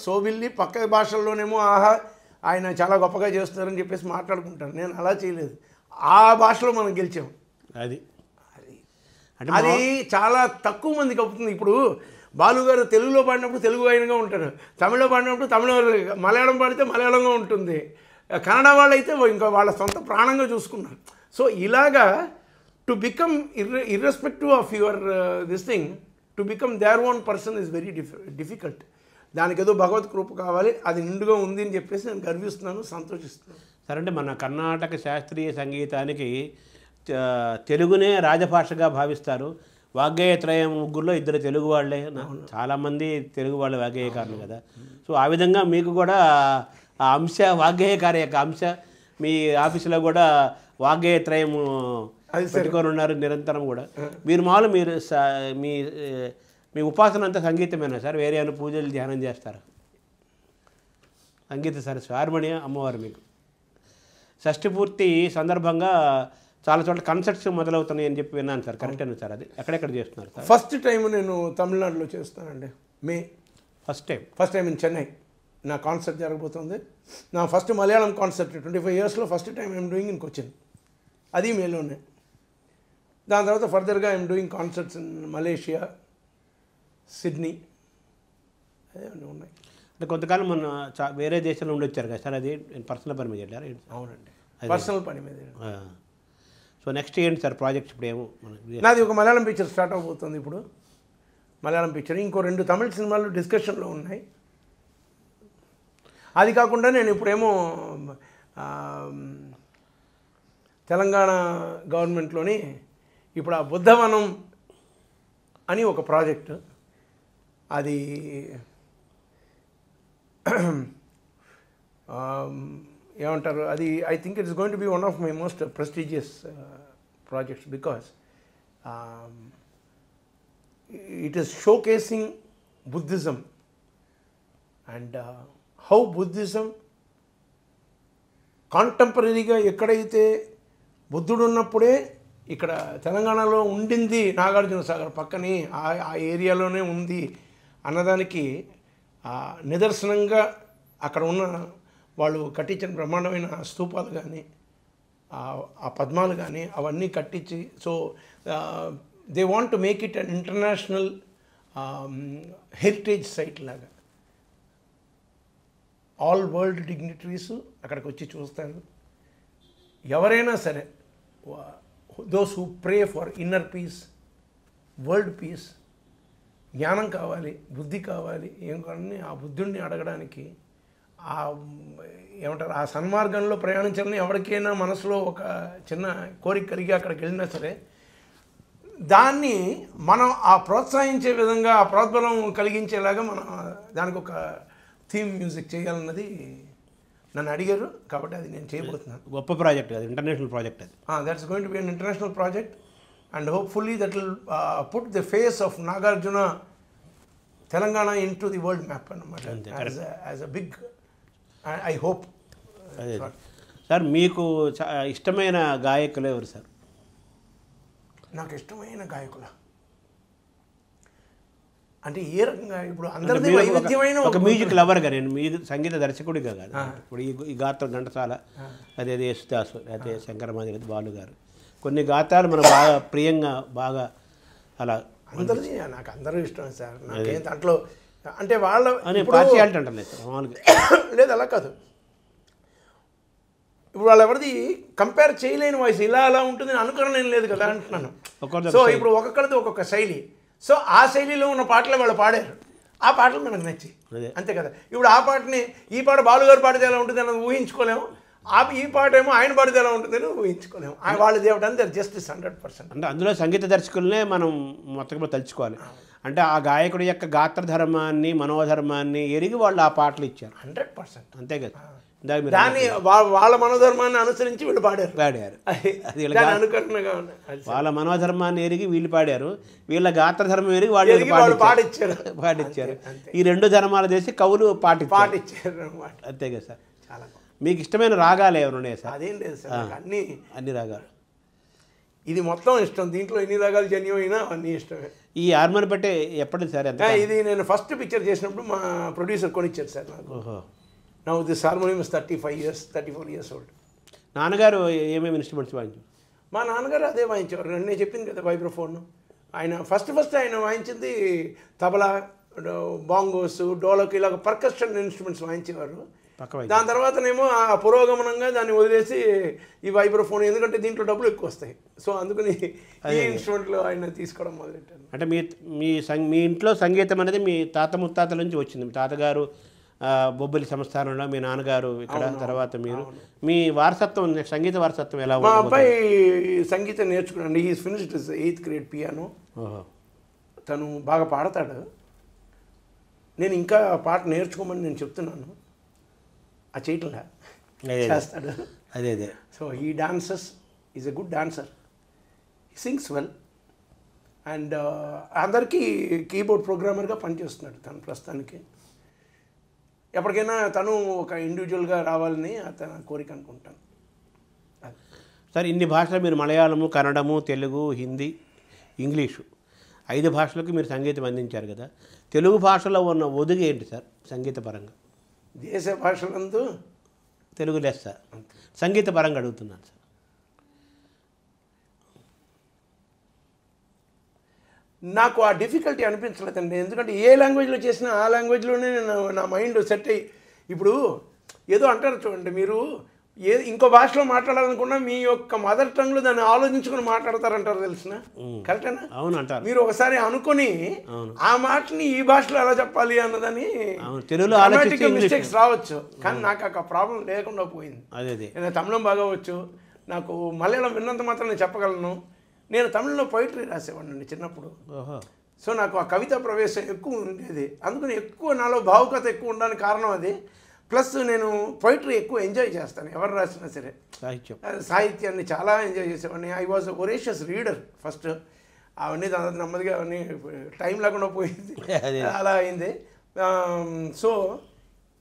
శోభిల్లి పక్క భాషల్లోనేమో ఆహా ఆయన చాలా గొప్పగా చేస్తున్నారని చెప్పేసి మాట్లాడుకుంటారు. నేను అలా చేయలేదు, ఆ భాషలో మనం గెలిచాం. అది అది చాలా తక్కువ మందికి అవుతుంది. ఇప్పుడు బాలుగారు తెలుగులో పాడినప్పుడు తెలుగు ఆయనగా ఉంటారు, తమిళలో పాడినప్పుడు తమిళ, మలయాళం పాడితే మలయాళంగా ఉంటుంది, కన్నడ వాళ్ళు అయితే ఇంకా వాళ్ళ సొంత ప్రాణంగా చూసుకున్నారు. సో ఇలాగా to become irrespective of your this thing, to become their own person is very difficult. దానికి ఏదో భగవత్ కృప కావాలి, అది నిండుగా ఉంది అని చెప్పేసి నేను గర్విస్తున్నాను, సంతోషిస్తున్నాను. సరే, అంటే మన కర్ణాటక శాస్త్రీయ సంగీతానికి తెలుగునే రాజభాషగా భావిస్తారు. వాగ్గేయత్రయం ముగ్గురులో 2 తెలుగు వాళ్ళే, చాలామంది తెలుగు వాళ్ళ వాగ్గేయకారులు కదా. సో ఆ విధంగా మీకు కూడా ఆ అంశ వాగ్గేయకారి యొక్క అంశ మీ ఆఫీసులో కూడా వాగ్గేయత్రయం పెట్టుకొని ఉన్నారు నిరంతరం కూడా. మీరు మామూలు మీరు మీ ఉపాసన అంతా సంగీతమేనా సార్? వేరే ఏమైనా పూజలు ధ్యానం చేస్తారా? సంగీత సరస్వతి హార్మోనియ అమ్మవారు మీకు. షష్ఠి పూర్తి సందర్భంగా చాలా చోట్ల కన్సర్ట్స్ మొదలవుతున్నాయి అని చెప్పి విన్నాను సార్, కరెక్టేనా సార్? అది ఎక్కడెక్కడ చేస్తున్నారు సార్? ఫస్ట్ టైం నేను తమిళనాడులో చేస్తానండి. ఫస్ట్ టైం ఇన్ చెన్నై నా కాన్సర్ట్ జరగబోతుంది. నా ఫస్ట్ మలయాళం కాన్సర్ట్ 25 yearsలో first time I'm doing in Cochin, అది మేలోనే. దాని తర్వాత ఫర్దర్గా I'm doing concerts in Malaysia, Sydney, అదే ఉన్నాయి. అంటే కొంతకాలం మన వేరే దేశంలో ఉండి వచ్చారు కదా సార్, అది పర్సనల్ పని మీద వెళ్ళారు? అవునండి, పర్సనల్ పని మీద. సో నెక్స్ట్ ఏంటి సార్ ప్రాజెక్ట్స్? ఇప్పుడు ఏమో నాది ఒక మలయాళం పిక్చర్ స్టార్ట్ అవబోతుంది ఇప్పుడు, మలయాళం పిక్చర్. ఇంకో 2 తమిళ సినిమాలు డిస్కషన్లో ఉన్నాయి. అది కాకుండా నేను ఇప్పుడేమో తెలంగాణ గవర్నమెంట్లోని ఇప్పుడు ఆ బుద్ధవనం అని ఒక ప్రాజెక్టు, అది ఏమంటారు, అది I think it is going to be one of my most prestigious projects because it is showcasing Buddhism and how Buddhism కాంటెంపరీగా ఎక్కడైతే బుద్ధుడు ఉన్నప్పుడే ఇక్కడ తెలంగాణలో ఉండింది, నాగార్జున సాగర్ పక్కనే ఆ ఏరియాలోనే ఉంది అన్నదానికి నిదర్శనంగా అక్కడ ఉన్న వాళ్ళు కట్టించిన బ్రహ్మాండమైన స్తూపాలు కానీ ఆ పద్మాలు కానీ అవన్నీ కట్టించి, so they want to make it an international heritage site లాగా. ఆల్ వరల్డ్ డిగ్నిటరీస్ అక్కడికి వచ్చి చూస్తారు. ఎవరైనా సరే, those who pray for inner peace, world peace, జ్ఞానం కావాలి, బుద్ధి కావాలి, ఏం కావాలని ఆ బుద్ధుడిని అడగడానికి, ఆ ఏమంటారు ఆ సన్మార్గంలో ప్రయాణించాలని ఎవరికైనా మనసులో ఒక చిన్న కోరిక కలిగి అక్కడికి వెళ్ళినా సరే, దాన్ని మనం ఆ ప్రోత్సహించే విధంగా, ఆ ప్రోద్బలం కలిగించేలాగా మనం దానికి ఒక థీమ్ మ్యూజిక్ చేయాలన్నది నన్ను అడిగారు కాబట్టి అది నేను చేయబోతున్నాను. గొప్ప ప్రాజెక్ట్ అది, ఇంటర్నేషనల్ ప్రాజెక్ట్ అది. That's going to be an international project and hopefully that will put the face of Nagarjuna Telangana into the world map అన్నమాట. As a big I hope. అదే సార్, మీకు ఇష్టమైన గాయకులు ఎవరు సార్? నాకు ఇష్టమైన గాయకుల అంటే ఏ రకంగా, ఇప్పుడు అందరిది వైవిధ్యమైన ఒక మ్యూజిక్ లవర్గా, నేను సంగీత దర్శకుడిగా కాదు. ఇప్పుడు ఈ గాత్రం ఘంటసాల, అదే యేసుదాసు, అదే శంకరమాది, బాలు గారు, కొన్ని గాతాలు మనకు బాగా ప్రియంగా బాగా అలా అందరిది నాకు అందరూ ఇష్టం సార్. నాకేం దాంట్లో అంటే వాళ్ళ పార్షియాలిటీ అంటారు లేదు మామూలుగా. లేదు అలా కాదు, ఇప్పుడు వాళ్ళు ఎవరిది కంపేర్ చేయలేని వాయిస్ ఇలా అలా ఉంటుంది అనుకరణ ఏం లేదు కదా అంటున్నాను. సో ఇప్పుడు ఒక్కొక్కరిది ఒక్కొక్క శైలి, సో ఆ శైలిలో ఉన్న పాటలు వాళ్ళు పాడారు, ఆ పాటలు మనకు నచ్చి అంతే కదా. ఇప్పుడు ఆ పాటని ఈ పాట బాలుగారు పాడితే ఎలా ఉంటుంది అని ఊహించుకోలేము, ఈ పాట ఏమో ఆయన పాడితే ఎలా ఉంటుందని ఊహించుకోలేము. వాళ్ళది ఏమిటంటే జస్టిస్ 100%. అంటే అందులో సంగీత దర్శకులనే మనం మొత్తంగా తలుచుకోవాలి. అంటే ఆ గాయకుడి యొక్క గాత్రధర్మాన్ని మనోధర్మాన్ని ఎరిగి వాళ్ళు ఆ పాటలు ఇచ్చారు 100%. అంతే కదా. దాన్ని వాళ్ళ మనోధర్మాన్ని అనుసరించి వీళ్ళు పాడారు. అనుకరణగా వాళ్ళ మనోధర్మాన్ని ఎరిగి వీళ్ళు పాడారు, వీళ్ళ గాత్రధర్మం ఎరిగి వాళ్ళు పాటిచ్చారు. ఈ రెండు ధర్మాలు చేసి కవులు పాటిచ్చారు అంతే కదా సార్. చాలా మీకు ఇష్టమైన రాగాలు ఎవరు ఉన్నాయి సార్? అదేం లేదు సార్, అన్ని రాగాలు ఇది మొత్తం ఇష్టం. దీంట్లో ఎన్ని రాగాలు జన్యమైనా అన్నీ ఇష్టమే. ఈ హార్మోని బట్టే ఎప్పటి సార్? ఇది నేను ఫస్ట్ పిక్చర్ చేసినప్పుడు మా ప్రొడ్యూసర్ కొనిచ్చారు సార్ నాకు. Now this harmonium is 34 years old. నాన్నగారు ఏమేమి ఇన్స్ట్రుమెంట్స్ వాయించారు? మా నాన్నగారు అదే వాయించేవారు. నేను చెప్పింది కదా వైబ్రోఫోన్. ఆయన ఫస్ట్ ఆయన వాయించింది తబలా, బాంగోస్, డోలక్, ఇలాగ పర్కషన్ ఇన్స్ట్రుమెంట్స్ వాయించేవారు. దాని తర్వాతనేమో ఆ పురోగమనంగా దాన్ని వదిలేసి ఈ వైబ్రోఫోన్, ఎందుకంటే దీంట్లో డబ్బులు ఎక్కువ వస్తాయి, సో అందుకని ఈ ఇన్స్ట్రుమెంట్లో ఆయన తీసుకోవడం మొదలెట్టాను. అంటే మీ ఇంట్లో సంగీతం అనేది మీ తాత ముత్తాతల నుంచి వచ్చింది. మీ తాతగారు బొబ్బిలి సంస్థానంలో, మీ నాన్నగారు ఇక్కడ, తర్వాత మీరు, మీ వారసత్వం, సంగీత వారసత్వం ఎలా? మా అబ్బాయి సంగీతం నేర్చుకున్నాను. He finished 8th grade piano. తను బాగా పాడతాడు. నేను ఇంకా పాట నేర్చుకోమని నేను చెప్తున్నాను, ఆ చేయట్లా చేస్తాడు. అదే so he dances, is a good dancer, he sings well and అందరికీ కీబోర్డ్ ప్రోగ్రామర్గా పనిచేస్తున్నాడు తను ప్రస్తుతానికి. ఎప్పటికైనా తను ఒక ఇండివిజువల్గా రావాలని తన కోరిక అనుకుంటాను. సార్, ఇన్ని భాషలు మీరు మలయాళము, కన్నడము, తెలుగు, హిందీ, ఇంగ్లీషు 5 భాషలకు మీరు సంగీతం అందించారు కదా. తెలుగు భాషలో ఉన్న ఒదుగు ఏంటి సార్ సంగీత పరంగా? దేశ భాషలందు తెలుగు లెస్ సార్. సంగీత పరంగా అడుగుతున్నాను సార్. నాకు ఆ డిఫికల్టీ అనిపించలేదండి, ఎందుకంటే ఏ లాంగ్వేజ్లో చేసినా ఆ లాంగ్వేజ్లోనే నా మైండ్ సెట్ అయ్యి, ఇప్పుడు ఏదో అంటారు చూడండి, మీరు ఇంకో భాషలో మాట్లాడాలనుకున్నా మీ యొక్క మదర్ టంగ్లో దాన్ని ఆలోచించుకుని మాట్లాడతారంటారు, తెలిసిన కరెక్టేనా? అవును అంటారు. మీరు ఒకసారి అనుకుని ఆ మాటని ఈ భాషలో ఎలా చెప్పాలి అన్నదని తెలుగులో మిస్టేక్స్ రావచ్చు, కానీ నాకు ఆ ప్రాబ్లం లేకుండా పోయింది. నేను తమిళం బాగా వచ్చు, నాకు మలయాళం విన్నంత మాత్రం నేను చెప్పగలను. నేను తమిళంలో పొయిటరీ రాసేవాడిని చిన్నప్పుడు, సో నాకు ఆ కవిత ప్రవేశం ఎక్కువ ఉండేది, అందుకని ఎక్కువ నాలో భావుకత ఎక్కువ ఉండడానికి కారణం అది. ప్లస్ నేను పొయిటరీ ఎక్కువ ఎంజాయ్ చేస్తాను, ఎవరు రాసినా సరే. సాహిత్యాన్ని చాలా ఎంజాయ్ చేసేవాడిని. I was ఒరేషియస్ reader first. అవన్నీ దాదాపు నెమ్మదిగా అవన్నీ టైం లేకుండా పోయింది, అలా అయింది. సో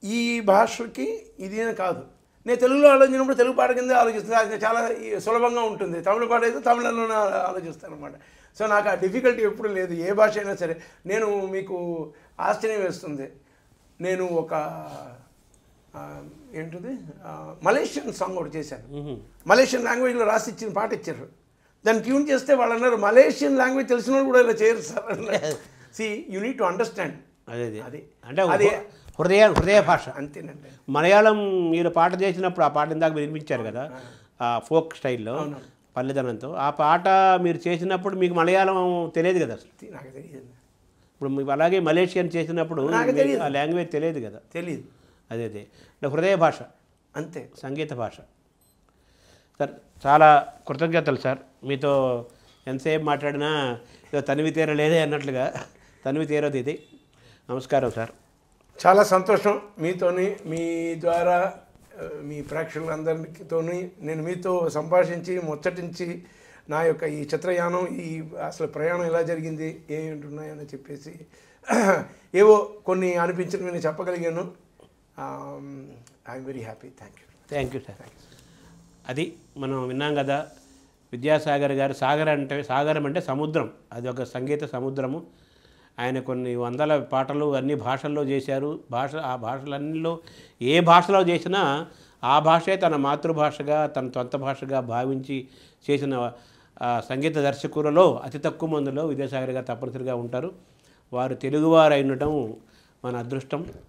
ఈ భాషకి ఇదేనే కాదు, నేను తెలుగులో ఆలోచించినప్పుడు తెలుగు పాట కింద ఆలోచిస్తాను, అది చాలా సులభంగా ఉంటుంది. తమిళ పాట అయితే తమిళంలోనే ఆలోచిస్తాను అనమాట. సో నాకు ఆ డిఫికల్టీ ఎప్పుడు లేదు, ఏ భాష అయినా సరే. నేను మీకు ఆశ్చర్యం వేస్తుంది, నేను ఒక ఏంటిది మలేషియన్ సాంగ్ ఒకటి చేశాను. మలేషియన్ లాంగ్వేజ్లో రాసి ఇచ్చిన పాట ఇచ్చారు, దాన్ని ట్యూన్ చేస్తే వాళ్ళు అన్నారు మలేషియన్ లాంగ్వేజ్ తెలిసిన వాళ్ళు కూడా ఇలా చేయరు సార్ అన్నారు. See you need to understand. అది అంటే అది హృదయ భాష అంతేనండి. మలయాళం మీరు పాట చేసినప్పుడు, ఆ పాట ఇందాక మీరు వినిపించారు కదా ఫోక్ స్టైల్లో పల్లెదనంతో, ఆ పాట మీరు చేసినప్పుడు మీకు మలయాళం తెలియదు కదా అసలు? నాకు తెలియదు. ఇప్పుడు మీకు అలాగే మలేషియన్ చేసినప్పుడు ఆ లాంగ్వేజ్ తెలియదు కదా? తెలియదు. అదే అంటే హృదయ భాష అంతే, సంగీత భాష. సార్ చాలా కృతజ్ఞతలు సార్, మీతో ఎంతసేపు మాట్లాడినా తనివి తీరలేదే అన్నట్లుగా తనివి తీరదు ఇది. నమస్కారం సార్. చాలా సంతోషం మీతోని, మీ ద్వారా మీ ప్రేక్షకులందరితోని నేను మీతో సంభాషించి ముచ్చటించి నా యొక్క ఈ చిత్రయానం ఈ అసలు ప్రయాణం ఎలా జరిగింది ఏంటున్నాయని చెప్పేసి ఏవో కొన్ని అనిపించినవి నేను చెప్పగలిగాను. I'm very happy. Thank you. Thank you sir. అది మనం విన్నాం కదా, విద్యాసాగర్ గారు. సాగరం అంటే సముద్రం, అది ఒక సంగీత సముద్రము. ఆయన కొన్ని వందల పాటలు అన్ని భాషల్లో చేశారు. ఆ భాషలన్నిలో ఏ భాషలో చేసినా ఆ భాషే తన మాతృభాషగా, తన సొంత భాషగా భావించి చేసిన సంగీత దర్శకులలో అతి తక్కువ మందిలో విద్యాసాగర్ గారు తప్పనిసరిగా ఉంటారు. వారు తెలుగువారు ఉండటం మన అదృష్టం.